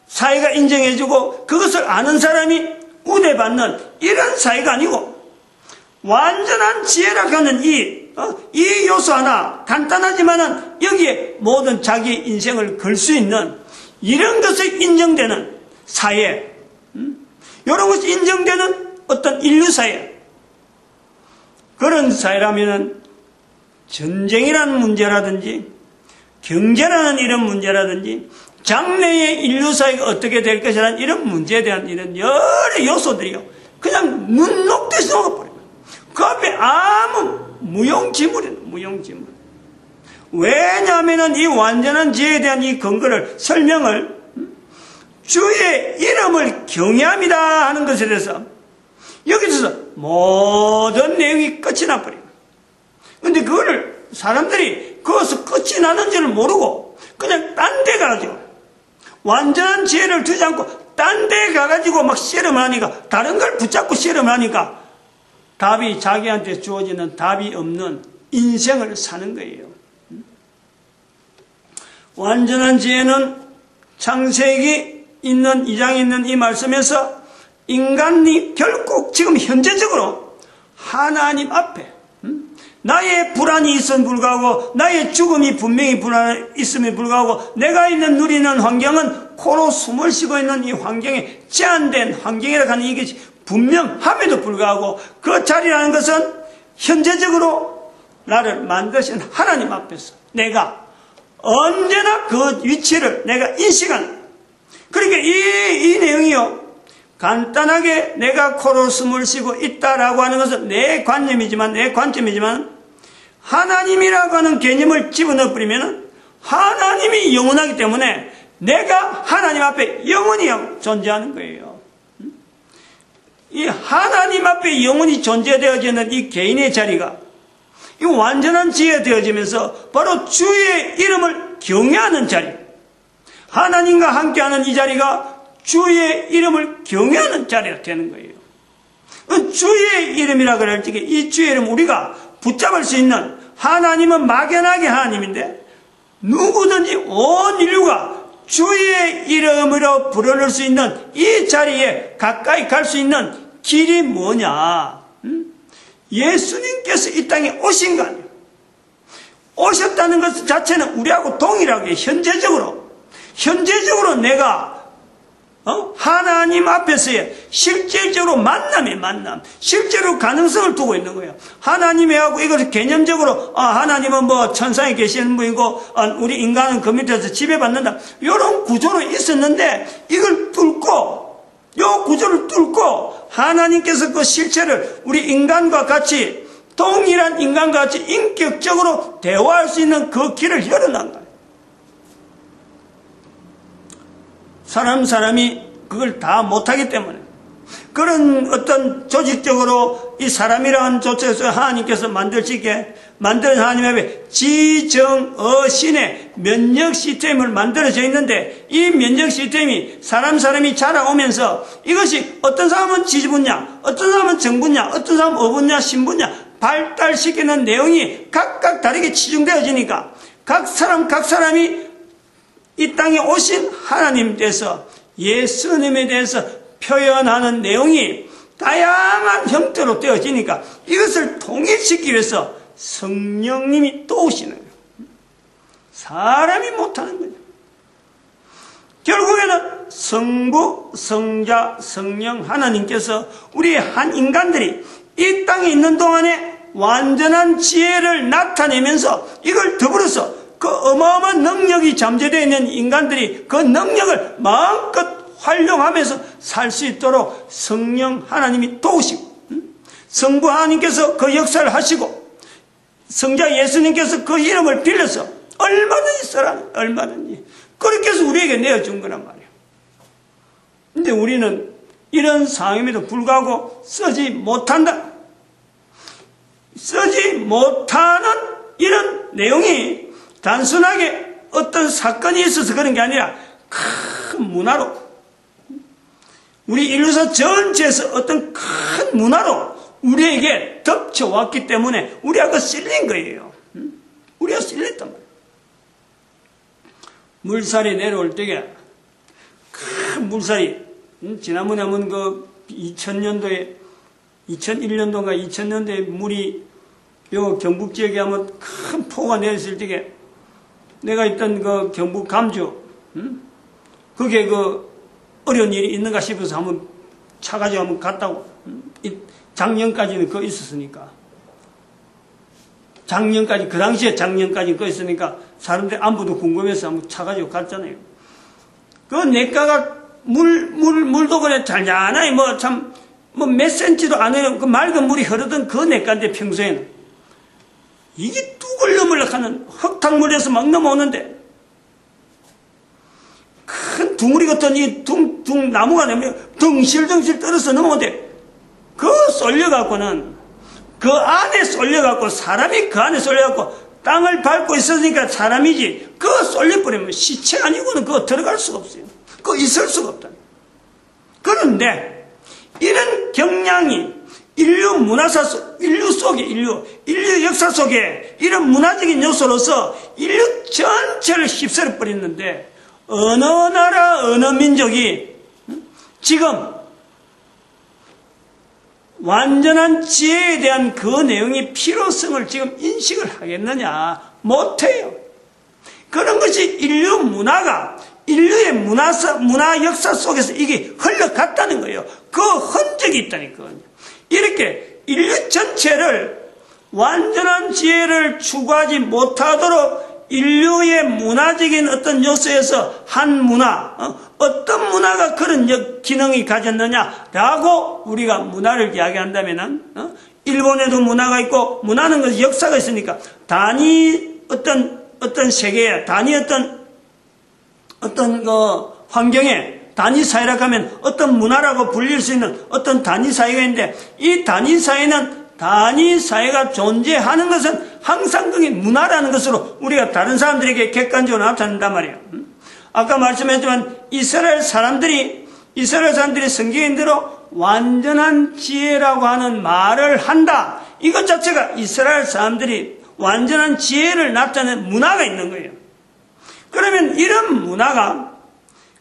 사회가 인정해주고 그것을 아는 사람이 우대받는 이런 사회가 아니고, 완전한 지혜라고 하는 이 요소 하나 간단하지만은 여기에 모든 자기 인생을 걸 수 있는 이런 것을 인정되는 사회, 이런 것이 인정되는 어떤 인류사회, 그런 사회라면은 전쟁이라는 문제라든지 경제라는 이런 문제라든지 장래의 인류사회가 어떻게 될 것이라는 이런 문제에 대한 이런 여러 요소들이요, 그냥 눈 녹듯이 녹아버려요. 그 앞에 아무 무용지물이에요. 무용지물. 왜냐하면 이 완전한 지혜에 대한 이 근거를 설명을 주의 이름을 경외합니다 하는 것에 대해서 여기서 모든 내용이 끝이 나버려요. 근데 그거를 사람들이 그것을 끝이 나는 줄을 모르고 그냥 딴 데 가가지고 완전한 지혜를 두지 않고 딴 데 가가지고 막 씨름을 하니까 다른 걸 붙잡고 씨름을 하니까 답이 자기한테 주어지는 답이 없는 인생을 사는 거예요. 완전한 지혜는 창세기 있는 2장에 있는 이 말씀에서 인간이 결국 지금 현재적으로 하나님 앞에 나의 불안이 있음에 불구하고 나의 죽음이 분명히 있음에 불구하고 내가 있는 누리는 환경은 코로 숨을 쉬고 있는 이 환경에 제한된 환경이라고 하는 이게 분명함에도 불구하고 그 자리라는 것은 현재적으로 나를 만드신 하나님 앞에서 내가 언제나 그 위치를 내가 인식하는. 그러니까 이 내용이요, 간단하게 내가 코로 숨을 쉬고 있다라고 하는 것은 내 관념이지만 하나님이라고 하는 개념을 집어넣어 버리면 하나님이 영원하기 때문에 내가 하나님 앞에 영원히 존재하는 거예요. 이 하나님 앞에 영원히 존재되어지는 이 개인의 자리가 이 완전한 지혜가 되어지면서 바로 주의 이름을 경외하는 자리, 하나님과 함께하는 이 자리가 주의 이름을 경외하는 자리가 되는 거예요. 주의 이름이라 그럴 적에 이 주의 이름 우리가 붙잡을 수 있는, 하나님은 막연하게 하나님인데 누구든지 온 인류가 주의 이름으로 부르는 수 있는 이 자리에 가까이 갈 수 있는 길이 뭐냐? 예수님께서 이 땅에 오신 거 아니에요. 오셨다는 것 자체는 우리하고 동일하게 현재적으로 내가 하나님 앞에서의 실질적으로 만남, 실제로 가능성을 두고 있는 거예요. 하나님하고 이것을 개념적으로 하나님은 뭐 천상에 계시는 분이고 우리 인간은 그 밑에서 지배받는다, 이런 구조로 있었는데 이걸 요 구조를 뚫고 하나님께서 그 실체를 우리 인간과 같이, 동일한 인간과 같이 인격적으로 대화할 수 있는 그 길을 열어놓은 거예요. 사람이 그걸 다 못하기 때문에 그런 어떤 조직적으로 이 사람이라는 조직에서 하나님께서 만드시게 만든 하나님 앞에 지정어신의 면역 시스템을 만들어져 있는데 이 면역 시스템이 사람이 자라오면서 이것이 어떤 사람은 지지분야, 어떤 사람은 정분야, 어떤 사람은 어분야, 신분야 발달시키는 내용이 각각 다르게 치중되어지니까 각 사람이 이 땅에 오신 하나님에 대해서, 예수님에 대해서 표현하는 내용이 다양한 형태로 되어지니까 이것을 통일시키기 위해서 성령님이 또 오시는 거예요. 사람이 못하는 거죠. 결국에는 성부, 성자, 성령 하나님께서 우리 한 인간들이 이 땅에 있는 동안에 완전한 지혜를 나타내면서 이걸 더불어서 그 어마어마한 능력이 잠재되어 있는 인간들이 그 능력을 마음껏 활용하면서 살 수 있도록 성령 하나님이 도우시고, 성부 하나님께서 그 역사를 하시고, 성자 예수님께서 그 이름을 빌려서 얼마든지 써라, 얼마든지 그렇게 해서 우리에게 내어준 거란 말이에요. 근데 우리는 이런 상황임에도 불구하고 쓰지 못한다. 쓰지 못하는 이런 내용이 단순하게 어떤 사건이 있어서 그런 게 아니라 큰 문화로, 우리 인류사 전체에서 어떤 큰 문화로 우리에게 덮쳐왔기 때문에 우리하고 실린 거예요. 우리가 실렸단 말이에요. 물살이 내려올 때에 큰 물살이, 지난번에 한번 그 2000년도에 2001년도인가 2000년도에 물이 요 경북 지역에 한번 큰 폭우가 내렸을 때에 내가 있던 그 경북 감주, 거기에 그 어려운 일이 있는가 싶어서 한번 차가지고 한번 갔다고. 작년까지는 그거 있었으니까. 그 당시에 작년까지 그거 있으니까 사람들 안부도 궁금해서 한번 차가지고 갔잖아요. 그 냇가가 물도 그래 잔잔하니 뭐 참 뭐 몇 센치도 안 해요. 그 맑은 물이 흐르던 그 냇가인데 평소에는 이게 뚜글러물럭 하는 흙탕물에서 막 넘어오는데 큰 둥우리 같은 이 나무가 내면 덩실덩실 떨어서 넘어오는데 그 쏠려갖고는 그 안에 쏠려갖고 사람이 그 안에 쏠려갖고 땅을 밟고 있으니까 사람이지 그거 쏠려버리면 시체 아니고는 그거 들어갈 수가 없어요. 그거 있을 수가 없다. 그런데 이런 경향이 인류 문화사 인류 속에 인류 역사 속에 이런 문화적인 요소로서 인류 전체를 휩쓸어 버렸는데 어느 나라 어느 민족이 지금 완전한 지혜에 대한 그 내용의 필요성을 지금 인식을 하겠느냐? 못해요. 그런 것이 인류 문화가 인류의 문화 역사 속에서 이게 흘러갔다는 거예요. 그 흔적이 있다니까요. 이렇게 인류 전체를 완전한 지혜를 추구하지 못하도록 인류의 문화적인 어떤 요소에서 한 문화, 어떤 문화가 그런 기능이 가졌느냐라고 우리가 문화를 이야기한다면은, 일본에도 문화가 있고, 문화는 그 역사가 있으니까, 단위 어떤 세계에, 단위 어떤 환경에, 단위 사회라고 하면 어떤 문화라고 불릴 수 있는 어떤 단위 사회가 있는데, 이 단위 사회는 단위 사회가 존재하는 것은 항상 그게 문화라는 것으로 우리가 다른 사람들에게 객관적으로 나타낸단 말이에요. 아까 말씀했지만 이스라엘 사람들이 성경인대로 완전한 지혜라고 하는 말을 한다. 이것 자체가 이스라엘 사람들이 완전한 지혜를 나타내는 문화가 있는 거예요. 그러면 이런 문화가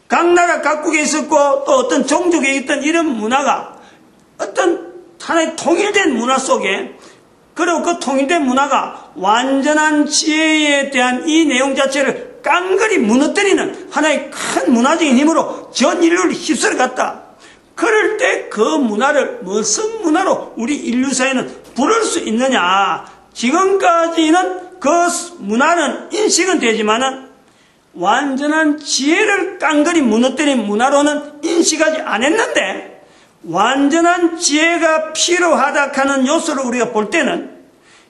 각 나라 각국에 있었고 또 어떤 종족에 있던 이런 문화가 어떤 하나의 통일된 문화 속에 그리고 그 통일된 문화가 완전한 지혜에 대한 이 내용 자체를 깡그리 무너뜨리는 하나의 큰 문화적인 힘으로 전 인류를 휩쓸어 갔다. 그럴 때 그 문화를 무슨 문화로 우리 인류 사회는 부를 수 있느냐. 지금까지는 그 문화는 인식은 되지만은 완전한 지혜를 깡그리 무너뜨린 문화로는 인식하지 않았는데 완전한 지혜가 필요하다 하는 요소를 우리가 볼 때는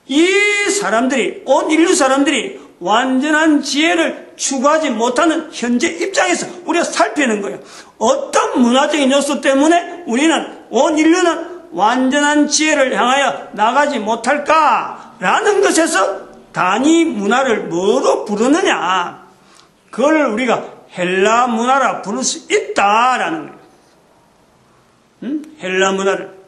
이 사람들이, 온 인류 사람들이 완전한 지혜를 추구하지 못하는 현재 입장에서 우리가 살피는 거예요. 어떤 문화적인 요소 때문에 온 인류는 완전한 지혜를 향하여 나가지 못할까라는 것에서 단위 문화를 뭐로 부르느냐. 그걸 우리가 헬라 문화라 부를 수 있다라는 거예요. 헬라 문화를.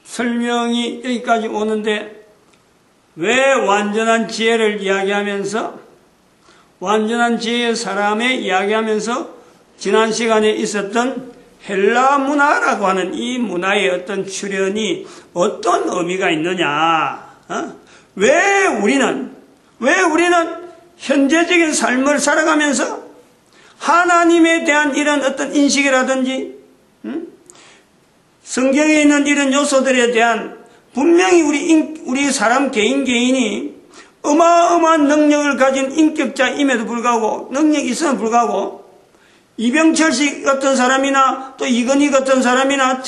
설명이 여기까지 오는데 왜 완전한 지혜를 이야기하면서 완전한 지혜의 사람의 이야기하면서 지난 시간에 있었던 헬라 문화라고 하는 이 문화의 어떤 출현이 어떤 의미가 있느냐. 왜 우리는 현재적인 삶을 살아가면서 하나님에 대한 이런 어떤 인식이라든지 성경에 있는 이런 요소들에 대한 분명히 우리 사람 개인이 어마어마한 능력을 가진 인격자임에도 불구하고 능력이 있음에도 불구하고 이병철 씨 같은 사람이나 또 이건희 같은 사람이나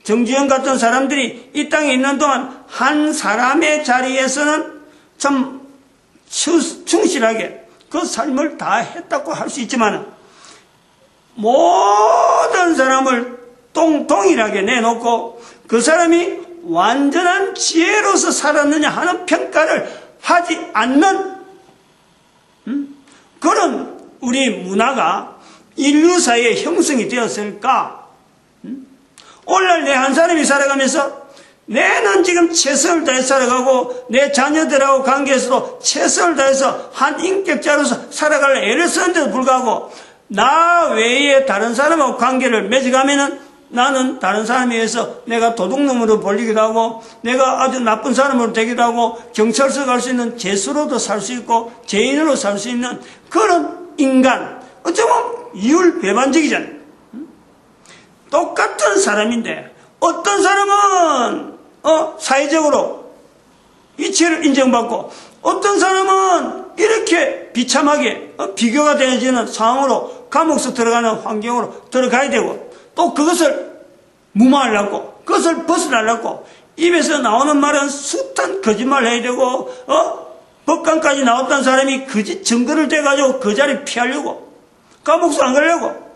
정지현 같은 사람들이 이 땅에 있는 동안 한 사람의 자리에서는 참 충실하게 그 삶을 다 했다고 할 수 있지만 모든 사람을 동일하게 내놓고 그 사람이 완전한 지혜로서 살았느냐 하는 평가를 하지 않는 그런 우리 문화가 인류 사회에 형성이 되었을까? 오늘날 내 한 사람이 살아가면서 내는 지금 최선을 다해 살아가고 내 자녀들하고 관계에서도 최선을 다해서 한 인격자로서 살아갈 애를 쓰는데도 불구하고 나 외에 다른 사람하고 관계를 맺어가면은 나는 다른 사람에 의해서 내가 도둑놈으로 벌리기도 하고 내가 아주 나쁜 사람으로 되기도 하고 경찰서 갈 수 있는 죄수로도 살 수 있고 죄인으로 살 수 있는 그런 인간. 어쩌면 이율배반적이잖아요. 똑같은 사람인데 어떤 사람은 사회적으로 위치를 인정받고 어떤 사람은 이렇게 비참하게 비교가 되어지는 상황으로 감옥서 들어가는 환경으로 들어가야 되고, 또 그것을 무마하려고, 그것을 벗어나려고, 입에서 나오는 말은 숱한 거짓말 해야 되고, 법관까지 나왔던 사람이 거짓 증거를 대가지고 그 자리 피하려고, 감옥서 안 가려고,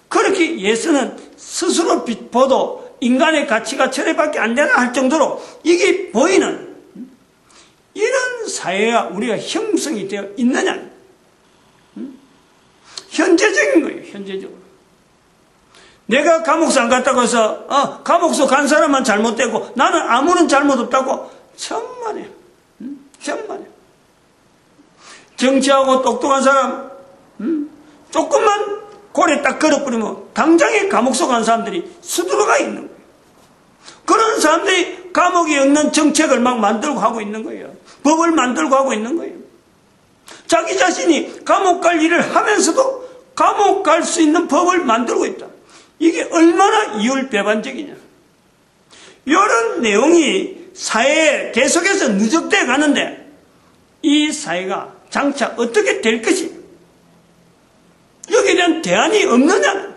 그렇게 예수는 스스로 보도 인간의 가치가 저래밖에 안 되나 할 정도로 이게 보이는 이런 사회가 우리가 형성이 되어 있느냐. 현재적인 거예요, 현재적으로. 내가 감옥서 안 갔다고 해서, 감옥서 간 사람만 잘못되고, 나는 아무런 잘못 없다고, 천만에. 천만에. 정치하고 똑똑한 사람, 조금만 고래 딱 걸어버리면, 당장에 감옥서 간 사람들이 수두룩가 있는 거예요. 그런 사람들이 감옥에 없는 정책을 막 만들고 하고 있는 거예요. 법을 만들고 하고 있는 거예요. 자기 자신이 감옥 갈 일을 하면서도 감옥 갈 수 있는 법을 만들고 있다. 이게 얼마나 이율배반적이냐. 이런 내용이 사회에 계속해서 누적돼 가는데 이 사회가 장차 어떻게 될 것이, 여기에 대한 대안이 없느냐.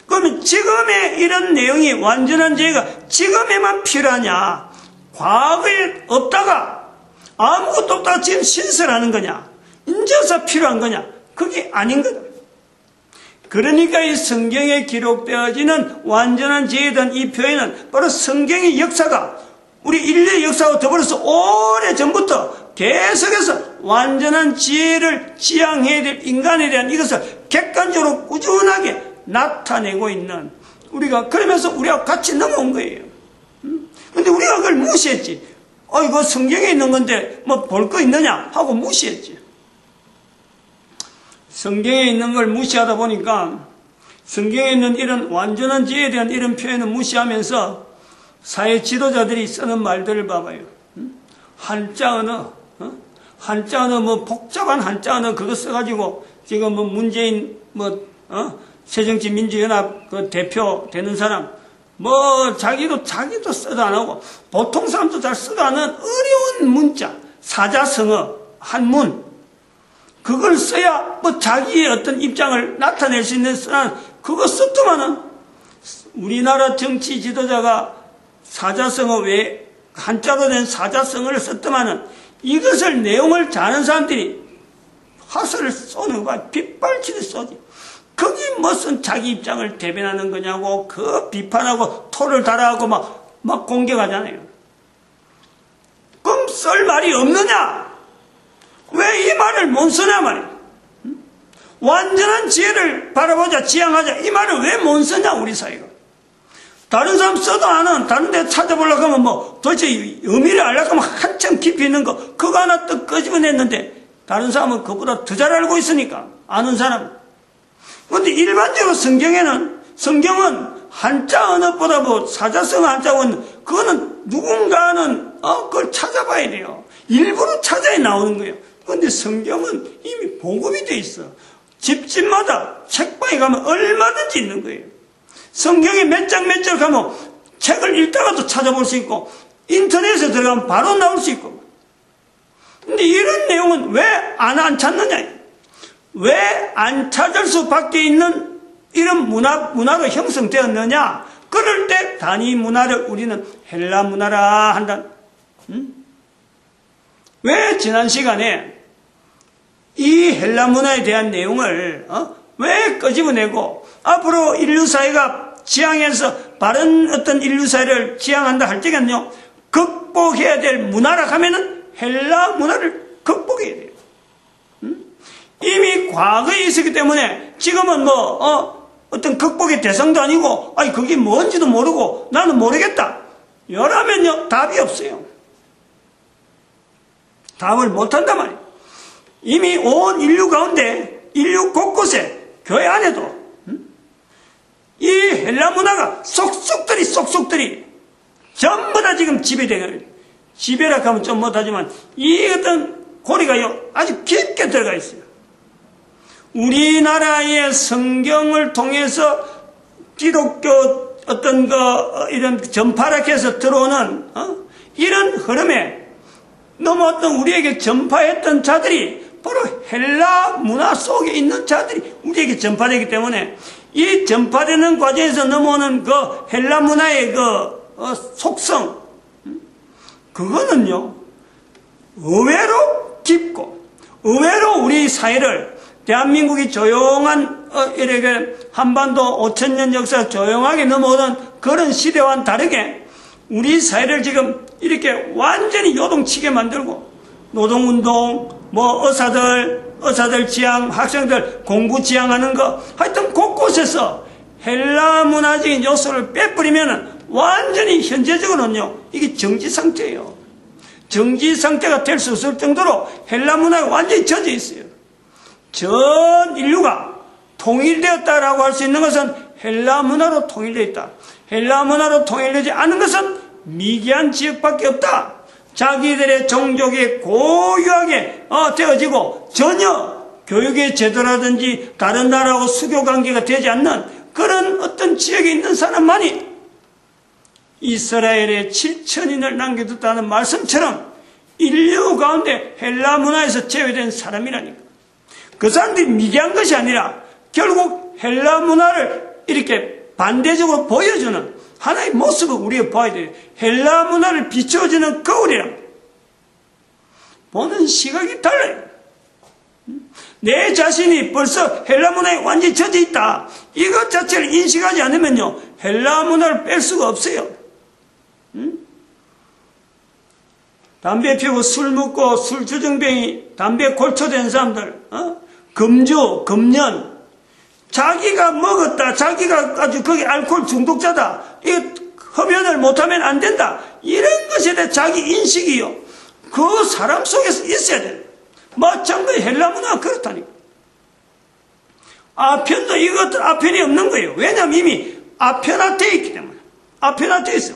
그러면 지금의 이런 내용이 완전한 죄가 지금에만 필요하냐, 과거에 없다가 아무것도 없다가 지금 신설하는 거냐, 인제서 필요한 거냐, 그게 아닌 거다. 그러니까 이 성경에 기록되어지는 완전한 죄에 대한 이 표현은 바로 성경의 역사가 우리 인류의 역사와 더불어서 오래전부터 계속해서 완전한 지혜를 지향해야 될 인간에 대한 이것을 객관적으로 꾸준하게 나타내고 있는, 우리가 그러면서 우리가 같이 넘어온 거예요. 근데 우리가 그걸 무시했지. 이거 성경에 있는 건데 뭐 볼 거 있느냐 하고 무시했지. 성경에 있는 걸 무시하다 보니까 성경에 있는 이런 완전한 지혜에 대한 이런 표현을 무시하면서 사회 지도자들이 쓰는 말들을 봐봐요. 한자 언어, 한자 언어, 뭐 복잡한 한자 언어 그거 써가지고 지금 뭐 문재인 새정치민주연합 그 대표 되는 사람, 뭐 자기도 쓰도 안 하고 보통 사람도 잘 쓰도 않은 어려운 문자, 사자성어, 한문, 그걸 써야 뭐 자기의 어떤 입장을 나타낼 수 있는 그거 썼더만은 우리나라 정치 지도자가 사자성어 외에 한자로 된 사자성어를 썼더만은 이것을 내용을 잘 아는 사람들이 화살을 쏘는 거야. 빗발치듯 쏘지. 그게 무슨 자기 입장을 대변하는 거냐고 그 비판하고 토를 달아하고 막 공격하잖아요. 그럼 쓸 말이 없느냐? 왜 이 말을 못 쓰냐 말이야. 완전한 지혜를 바라보자, 지향하자, 이 말을 왜 못 쓰냐 우리 사회가. 다른 사람 써도 아는, 다른 데 찾아보려고 하면 도대체 의미를 알려고 하면 한참 깊이 있는 거 그거 하나 또 끄집어냈는데 다른 사람은 그보다 더 잘 알고 있으니까, 아는 사람. 그런데 일반적으로 성경은 한자 언어보다 뭐 사자성 한자는 그거는 누군가는 그걸 찾아봐야 돼요. 일부러 찾아야 나오는 거예요. 그런데 성경은 이미 보급이 돼 있어. 집집마다 책방에 가면 얼마든지 있는 거예요. 성경에 몇 장 몇 절 가면 책을 읽다가도 찾아볼 수 있고 인터넷에 들어가면 바로 나올 수 있고. 근데 이런 내용은 왜 안 찾느냐? 왜 안 찾을 수밖에 있는 이런 문화가 형성되었느냐? 그럴 때 단위 문화를 우리는 헬라 문화라 한다. 왜 지난 시간에 이 헬라 문화에 대한 내용을 왜 끄집어내고 앞으로 인류 사회가 지향해서 바른 어떤 인류 사회를 지향한다 할 때는요, 극복해야 될 문화라 하면은 헬라 문화를 극복해야 돼요. 이미 과거에 있었기 때문에 지금은 어떤 극복의 대상도 아니고, 그게 뭔지도 모르고 나는 모르겠다. 이러면요, 답이 없어요. 답을 못한단 말이에요. 이미 온 인류 가운데, 인류 곳곳에, 교회 안에도, 이 헬라 문화가 쏙쏙들이 전부 다 지금 지배되거든요. 지배라 하면 좀 못하지만, 이 어떤 고리가요, 아주 깊게 들어가 있어요. 우리나라의 성경을 통해서 기독교 어떤 이런 전파락해서 들어오는, 이런 흐름에 너무 어떤 우리에게 전파했던 자들이 바로 헬라 문화 속에 있는 자들이 우리에게 전파되기 때문에 이 전파되는 과정에서 넘어오는 그 헬라 문화의 속성, 그거는요, 의외로 깊고, 의외로 우리 사회를, 대한민국이 조용한, 이렇게 한반도 5,000년 역사 조용하게 넘어오던 그런 시대와는 다르게 우리 사회를 지금 이렇게 완전히 요동치게 만들고, 노동운동, 의사들 지향, 학생들 공부 지향하는 거, 하여튼 곳곳에서 헬라 문화적인 요소를 빼버리면 완전히 현재적으로는요, 이게 정지 상태예요. 정지 상태가 될 수 없을 정도로 헬라 문화가 완전히 젖어 있어요. 전 인류가 통일되었다라고 할 수 있는 것은 헬라 문화로 통일되어 있다. 헬라 문화로 통일되지 않은 것은 미개한 지역밖에 없다. 자기들의 종족이 고유하게 되어지고 전혀 교육의 제도라든지 다른 나라하고 수교 관계가 되지 않는 그런 어떤 지역에 있는 사람만이 이스라엘에 7,000인을 남겨뒀다는 말씀처럼 인류 가운데 헬라 문화에서 제외된 사람이라니까. 그 사람들이 미개한 것이 아니라 결국 헬라 문화를 이렇게 반대적으로 보여주는 하나의 모습을 우리가 봐야 돼요. 헬라 문화를 비춰주는 거울이란 보는 시각이 달라요. 내 자신이 벌써 헬라 문화에 완전히 젖어 있다. 이것 자체를 인식하지 않으면요, 헬라 문화를 뺄 수가 없어요. 담배 피우고 술 먹고 술 주정뱅이, 담배 골초된 사람들, 금주, 금년, 자기가 먹었다, 자기가 아주 거기 알코올 중독자다, 이거 흡연을 못하면 안 된다, 이런 것에 대해 자기 인식이요, 그 사람 속에서 있어야 돼. 마찬가지 헬라 문화가 그렇다니까. 아편도 이것들 아편이 없는 거예요. 왜냐하면 이미 아편화되어 있기 때문에. 아편화되어 있어.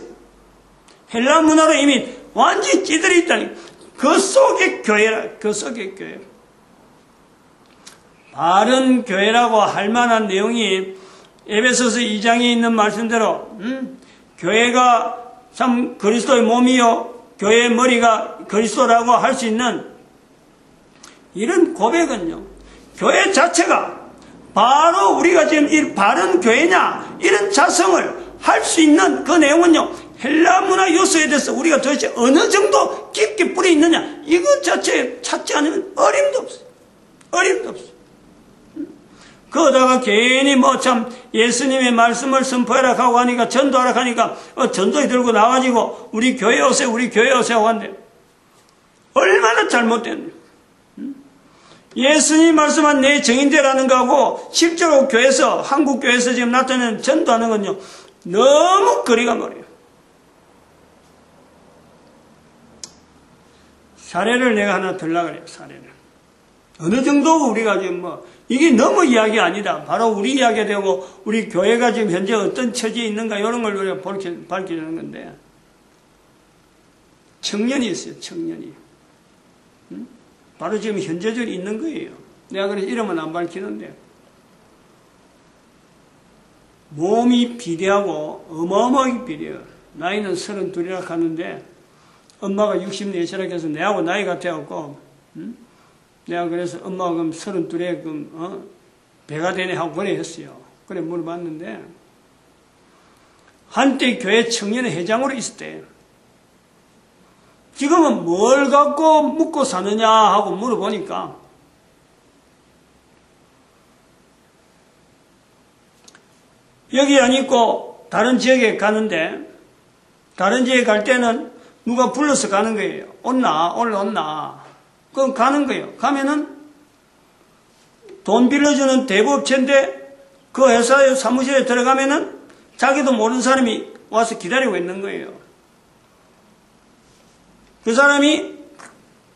헬라 문화로 이미 완전히 찌들어 있다니. 그 속에 교회라, 그 속에 교회. 바른 교회라고 할 만한 내용이 에베소서 2장에 있는 말씀대로, 교회가 참 그리스도의 몸이요, 교회의 머리가 그리스도라고 할 수 있는 이런 고백은요, 교회 자체가 바로 우리가 지금 이 바른 교회냐, 이런 자성을 할 수 있는 그 내용은요, 헬라 문화 요소에 대해서 우리가 도대체 어느 정도 깊게 뿌리 있느냐, 이것 자체에 찾지 않으면 어림도 없어요. 어림도 없어요. 그러다가 괜히 참 예수님의 말씀을 선포하라 하고 하니까, 전도하라 하니까 전도에 들고 나가지고 우리 교회 오세요, 우리 교회 오세요 하는데 얼마나 잘못된, 예수님이 말씀한 내 정인되라는 거하고 실제로 교회에서, 한국 교회에서 지금 나타내는 전도하는 건요, 너무 거리가 멀어요. 사례를 내가 하나 들려고 그래요. 사례를 어느 정도 우리가 지금 이게 너무 이야기 아니다. 바로 우리 이야기가 되고 우리 교회가 지금 현재 어떤 처지에 있는가 이런 걸 우리가 밝히려는 건데, 청년이 있어요. 청년이. 바로 지금 현재적으로 있는 거예요. 내가 그래서 이름은 안 밝히는데, 몸이 비대하고 어마어마하게 비대해요. 나이는 32이라 하는데 엄마가 64시라 해서 내하고 나이 같아갖고, 내가 그래서 엄마가 그럼 32에 배가 되네 하고 그래 했어요. 그래 물어봤는데, 한때 교회 청년회 회장으로 있었대. 지금은 뭘 갖고 묵고 사느냐 하고 물어보니까, 여기 안 있고 다른 지역에 가는데, 다른 지역에 갈 때는 누가 불러서 가는 거예요. 온나? 오늘 온나? 그럼 가는 거예요. 가면은 돈 빌려주는 대부업체인데 그 회사의 사무실에 들어가면은 자기도 모르는 사람이 와서 기다리고 있는 거예요. 그 사람이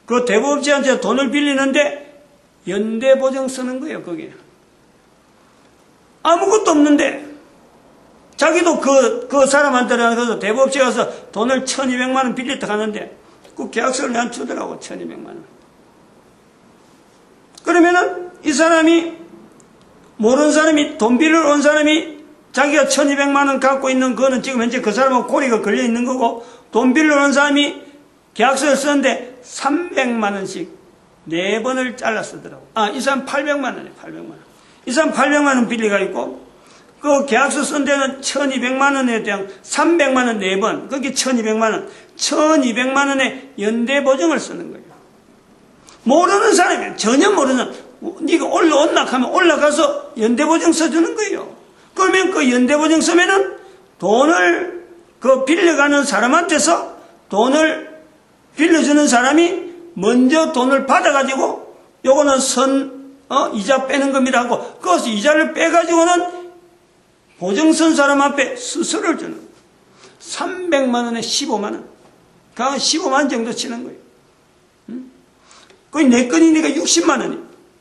그 대부업체한테 돈을 빌리는데 연대보증 쓰는 거예요, 거기에. 아무것도 없는데 자기도 그 사람한테는 대부업체 가서 돈을 1,200만 원 빌렸다 하는데 그 계약서를 내한테 주더라고, 1,200만 원. 그러면은 이 사람이, 모르는 사람이, 돈 빌리러 온 사람이 자기가 1,200만 원 갖고 있는 거는 지금 현재 그 사람하고 고리가 걸려 있는 거고, 돈 빌리러 온 사람이 계약서를 쓰는데 300만 원씩 4번을 잘라 쓰더라고. 이 사람 800만 원이에요. 800만 원. 이 사람 800만 원 빌리가 있고, 그 계약서 쓴 데는 1200만 원에 대한 300만 원 4번. 그게 1200만 원. 1200만 원의 연대 보증을 쓰는 거예요. 모르는 사람이 전혀 모르는, 네가 올라온다 하면 올라가서 연대 보증 써주는 거예요. 그러면 그 연대 보증 쓰면은 돈을 그 빌려가는 사람한테서 돈을 빌려주는 사람이 먼저 돈을 받아가지고 요거는 이자 빼는 겁니다 하고 그것을 이자를 빼가지고는 보증 쓴 사람 앞에 수수료를 주는 거예요. 300만 원에 15만 원. 그 15만 원 정도 치는 거예요. 그게 내 건이니까 60만 원이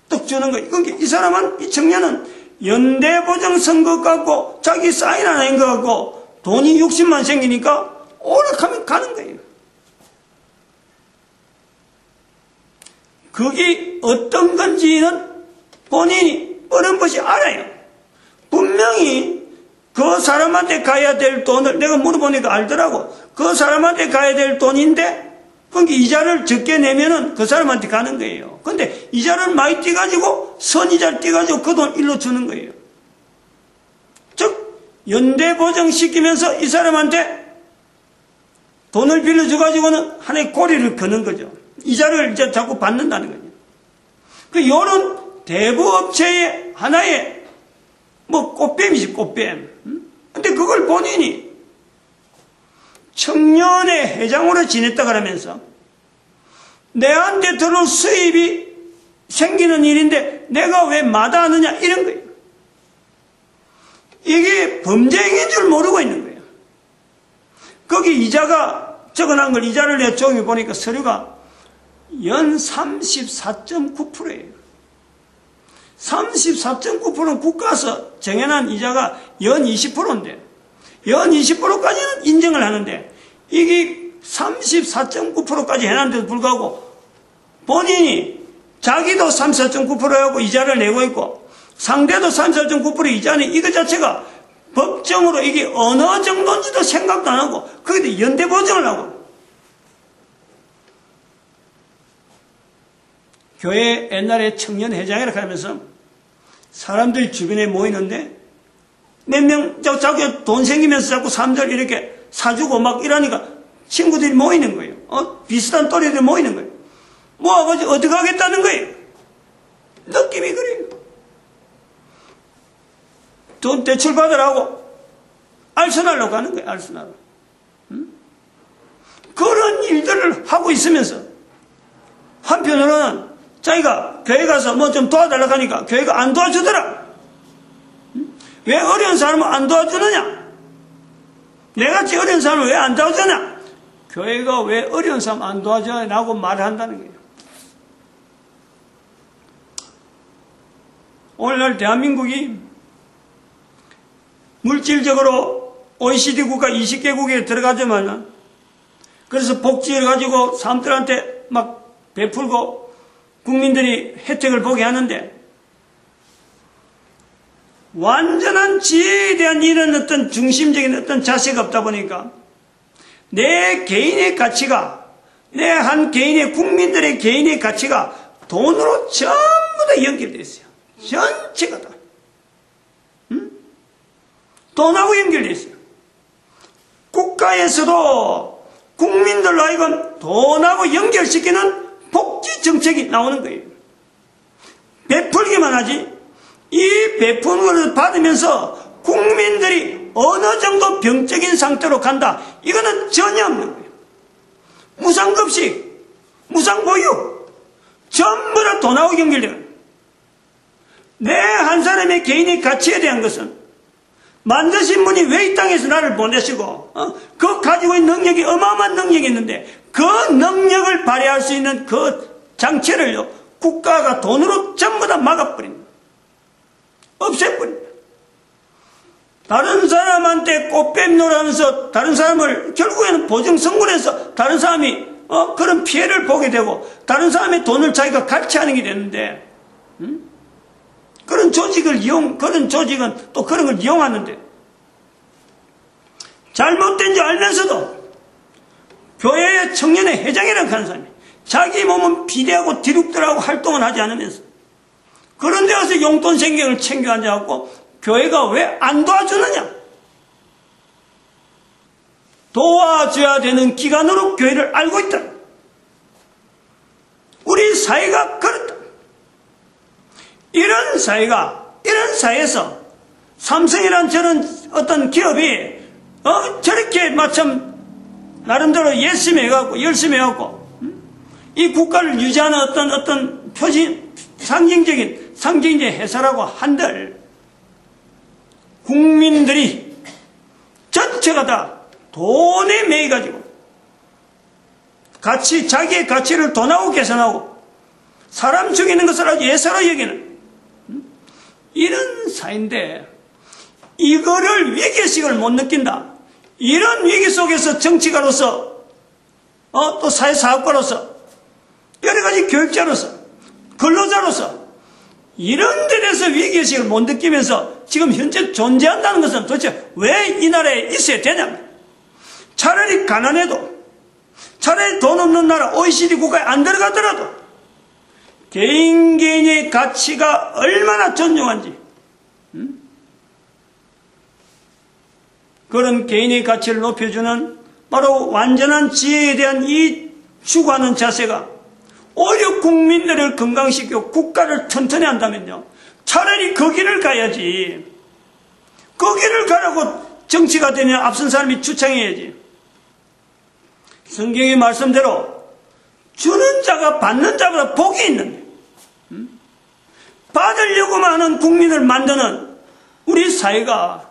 뚝 주는 거예요. 그러니까 이 사람은, 이 청년은 연대 보증 쓴 것 같고 자기 사인 안 한 것 같고 돈이 60만 원 생기니까 오락하면 가는 거예요. 그게 어떤 건지는 본인이 어렴풋이 알아요. 분명히 그 사람한테 가야 될 돈을 내가 물어보니까 알더라고. 그 사람한테 가야 될 돈인데 그러니까 이자를 적게 내면은 그 사람한테 가는 거예요. 근데 이자를 많이 떼가지고 선이자를 떼가지고 그 돈 일로 주는 거예요. 즉 연대 보증시키면서 이 사람한테 돈을 빌려줘가지고는 하나의 고리를 거는 거죠. 이자를 이제 자꾸 받는다는 거죠. 그 요런 대부업체의 하나의 꽃뱀이지, 꽃뱀. 근데 그걸 본인이 청년의 회장으로 지냈다 그러면서 내한테 들어올 수입이 생기는 일인데 내가 왜 마다하느냐 이런 거예요. 이게 범죄행위인 줄 모르고 있는 거예요. 거기 이자가 적어놓은 걸 이자를 내가 조용히 보니까 서류가 연 34.9%예요. 34.9%는 국가에서 정해놓은 이자가 연 20%인데 연 20%까지는 인정을 하는데 이게 34.9%까지 해놨는데도 불구하고 본인이 자기도 34.9%하고 이자를 내고 있고 상대도 34.9% 이자는 이것 자체가 법정으로 이게 어느 정도인지도 생각도 안 하고 거기다 연대 보증을 하고 교회 옛날에 청년회장이라고 하면서 사람들이 주변에 모이는데 몇 명 자꾸 돈 생기면서 자꾸 사람들 이렇게 사주고 막 이러니까 친구들이 모이는 거예요. 비슷한 또래들이 모이는 거예요. 모아가지고 어떻게 하겠다는 거예요. 느낌이 그래요. 돈 대출 받으라고 알선하려고 하는 거예요. 알선하려고. 그런 일들을 하고 있으면서 한편으로는 자기가 교회 가서 뭐 좀 도와달라고 하니까 교회가 안 도와주더라. 왜 어려운 사람은 안 도와주느냐? 내같이 어려운 사람은 왜 안 도와주냐? 교회가 왜 어려운 사람 안 도와주냐고 말을 한다는 거예요. 오늘날 대한민국이 물질적으로 OECD 국가 20개국에 들어가자마자 그래서 복지를 가지고 사람들한테 막 베풀고 국민들이 혜택을 보게 하는데 완전한 지혜에 대한 이런 어떤 중심적인 어떤 자세가 없다 보니까 내 개인의 가치가 내 한 개인의 국민들의 개인의 가치가 돈으로 전부 다 연결되어 있어요. 전체가 다. 돈하고 연결되어 있어요. 국가에서도 국민들로 하여금 돈하고 연결시키는 복지 정책이 나오는 거예요. 베풀기만 하지 이 베푸는 것을 받으면서 국민들이 어느 정도 병적인 상태로 간다. 이거는 전혀 없는 거예요. 무상급식, 무상보육 전부 다 돈하고 연결돼요. 내 한 사람의 개인의 가치에 대한 것은 만드신 분이 왜 이 땅에서 나를 보내시고 그 가지고 있는 능력이 어마어마한 능력이 있는데 그 능력을 발휘할 수 있는 그 장치를요 국가가 돈으로 전부 다 막아버립니다. 없애버립니다. 다른 사람한테 꽃뱀 노라면서 다른 사람을 결국에는 보증 선고해서 다른 사람이 그런 피해를 보게 되고 다른 사람의 돈을 자기가 갈취하는 게 되는데 그런 조직은 또 그런 걸 이용하는데 잘못된 줄 알면서도 교회의 청년의 회장이라고 하는 사람이 자기 몸은 비대하고 뒤룩들하고 활동을 하지 않으면서 그런 데 가서 용돈 생경을 챙겨 앉아갖고 교회가 왜 안 도와주느냐? 도와줘야 되는 기관으로 교회를 알고 있다. 우리 사회가 그렇다. 이런 사회에서 삼성이란 저런 어떤 기업이 저렇게 마침 나름대로 열심히 해갖고 이 국가를 유지하는 어떤 표시 상징적인 회사라고 한들 국민들이 전체가 다 돈에 매여가지고 자기의 가치를 돈하고 계산하고 사람 죽이는 것을 아주 예사로 여기는 이런 사회인데 이거를 위기의식을 못 느낀다. 이런 위기 속에서 정치가로서 또 사회사업가로서 여러 가지 교육자로서 근로자로서 이런 데 대해서 위기의식을 못 느끼면서 지금 현재 존재한다는 것은 도대체 왜 이 나라에 있어야 되냐? 차라리 가난해도 차라리 돈 없는 나라 OECD 국가에 안 들어가더라도 개인의 가치가 얼마나 존중한지 그런 개인의 가치를 높여주는 바로 완전한 지혜에 대한 이 추구하는 자세가 오히려 국민들을 건강시키고 국가를 튼튼히 한다면요. 차라리 그 길을 가야지. 그 길을 가라고 정치가 되면 앞선 사람이 주창해야지. 성경의 말씀대로 주는 자가 받는 자보다 복이 있는데 받으려고만 하는 국민을 만드는 우리 사회가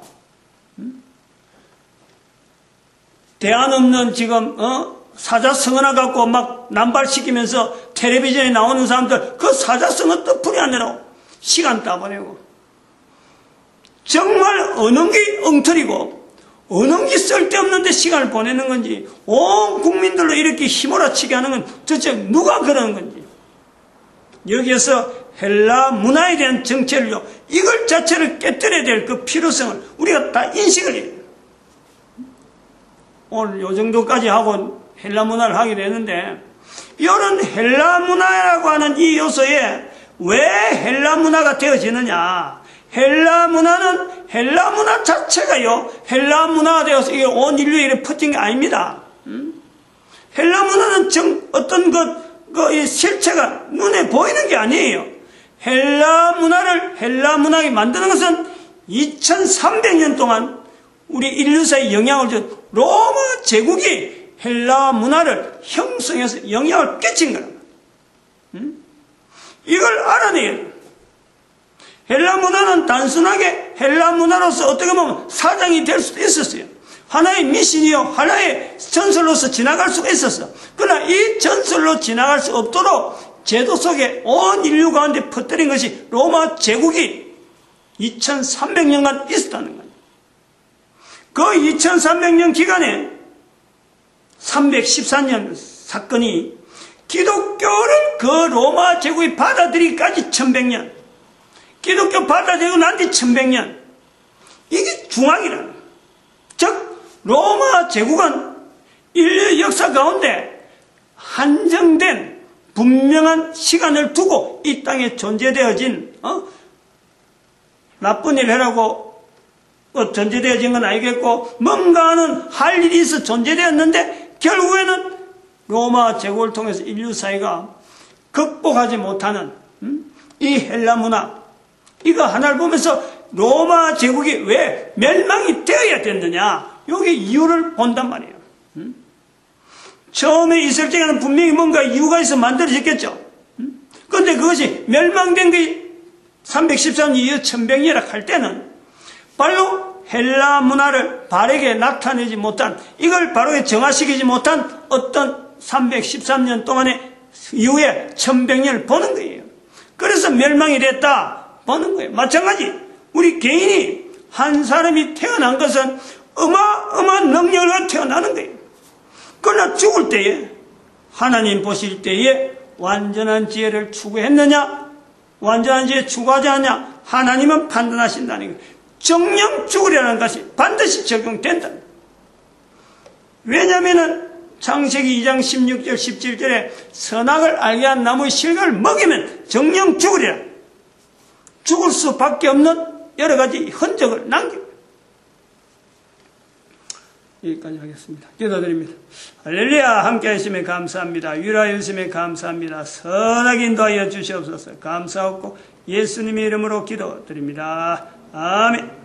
대안 없는 지금 사자성어나 갖고 막 남발시키면서 텔레비전에 나오는 사람들 그 사자성어 뜻풀이 안 내라고 시간 따보내고 정말 어느 게 엉터리고 어느 게 쓸데없는데 시간을 보내는 건지 온 국민들로 이렇게 휘몰아치게 하는 건 도대체 누가 그러는 건지 여기에서 헬라 문화에 대한 정체를요 이걸 자체를 깨뜨려야 될 그 필요성을 우리가 다 인식을 해요. 오늘 요 정도까지 하고 헬라 문화를 하게 되는데 이런 헬라 문화라고 하는 이 요소에 왜 헬라 문화가 되어지느냐? 헬라 문화 자체가요 헬라 문화가 되어서 이게 온 인류에 이렇게 퍼진 게 아닙니다. 헬라 문화는 어떤 이 실체가 눈에 보이는 게 아니에요. 헬라 문화에 만드는 것은 2300년 동안 우리 인류사에 영향을 준 로마 제국이 헬라 문화를 형성해서 영향을 끼친 거라. 이걸 알아내야 돼요. 헬라 문화는 단순하게 헬라 문화로서 어떻게 보면 사장이 될 수도 있었어요. 하나의 미신이요, 하나의 전설로서 지나갈 수가 있었어. 그러나 이 전설로 지나갈 수 없도록 제도 속에 온 인류 가운데 퍼뜨린 것이 로마 제국이 2300년간 있었다는 거예요. 그 2300년 기간에 314년 사건이 기독교를 그 로마 제국이 받아들이기까지 1100년, 기독교 받아들이고 난 뒤 1100년, 이게 중앙이라는 거예요. 즉 로마 제국은 인류 역사 가운데 한정된 분명한 시간을 두고 이 땅에 존재되어진 나쁜 일 해라고 존재되어진 건 아니겠고 뭔가는 할 일이 있어 존재되었는데 결국에는 로마 제국을 통해서 인류 사회가 극복하지 못하는 이 헬라 문화, 이거 하나를 보면서 로마 제국이 왜 멸망이 되어야 됐느냐, 여기 이유를 본단 말이에요. 처음에 있을 때는 분명히 뭔가 이유가 있어 만들어졌겠죠. 그런데 그것이 멸망된 게 313년 이후 1100년이라 할 때는 바로 헬라 문화를 바르게 나타내지 못한, 이걸 바르게 정화시키지 못한 어떤 313년 동안의 이후에 1100년을 보는 거예요. 그래서 멸망이 됐다 보는 거예요. 마찬가지 우리 개인이 한 사람이 태어난 것은 어마어마한 능력을 가지고 태어나는 거예요. 그러나 죽을 때에 하나님 보실 때에 완전한 지혜를 추구했느냐, 완전한 지혜 추구하지 않냐, 하나님은 판단하신다는 거예요. 정령 죽으려는 것이 반드시 적용된다. 왜냐하면 창세기 2장 16절 17절에 선악을 알게 한 나무 실과를 먹이면 정령 죽으리라. 죽을 수밖에 없는 여러 가지 흔적을 남깁니다. 여기까지 하겠습니다. 기도드립니다. 할렐루야. 함께 하심에 감사합니다. 유라 유심에 감사합니다. 선하게 인도하여 주시옵소서. 감사하고 예수님의 이름으로 기도드립니다. 아멘.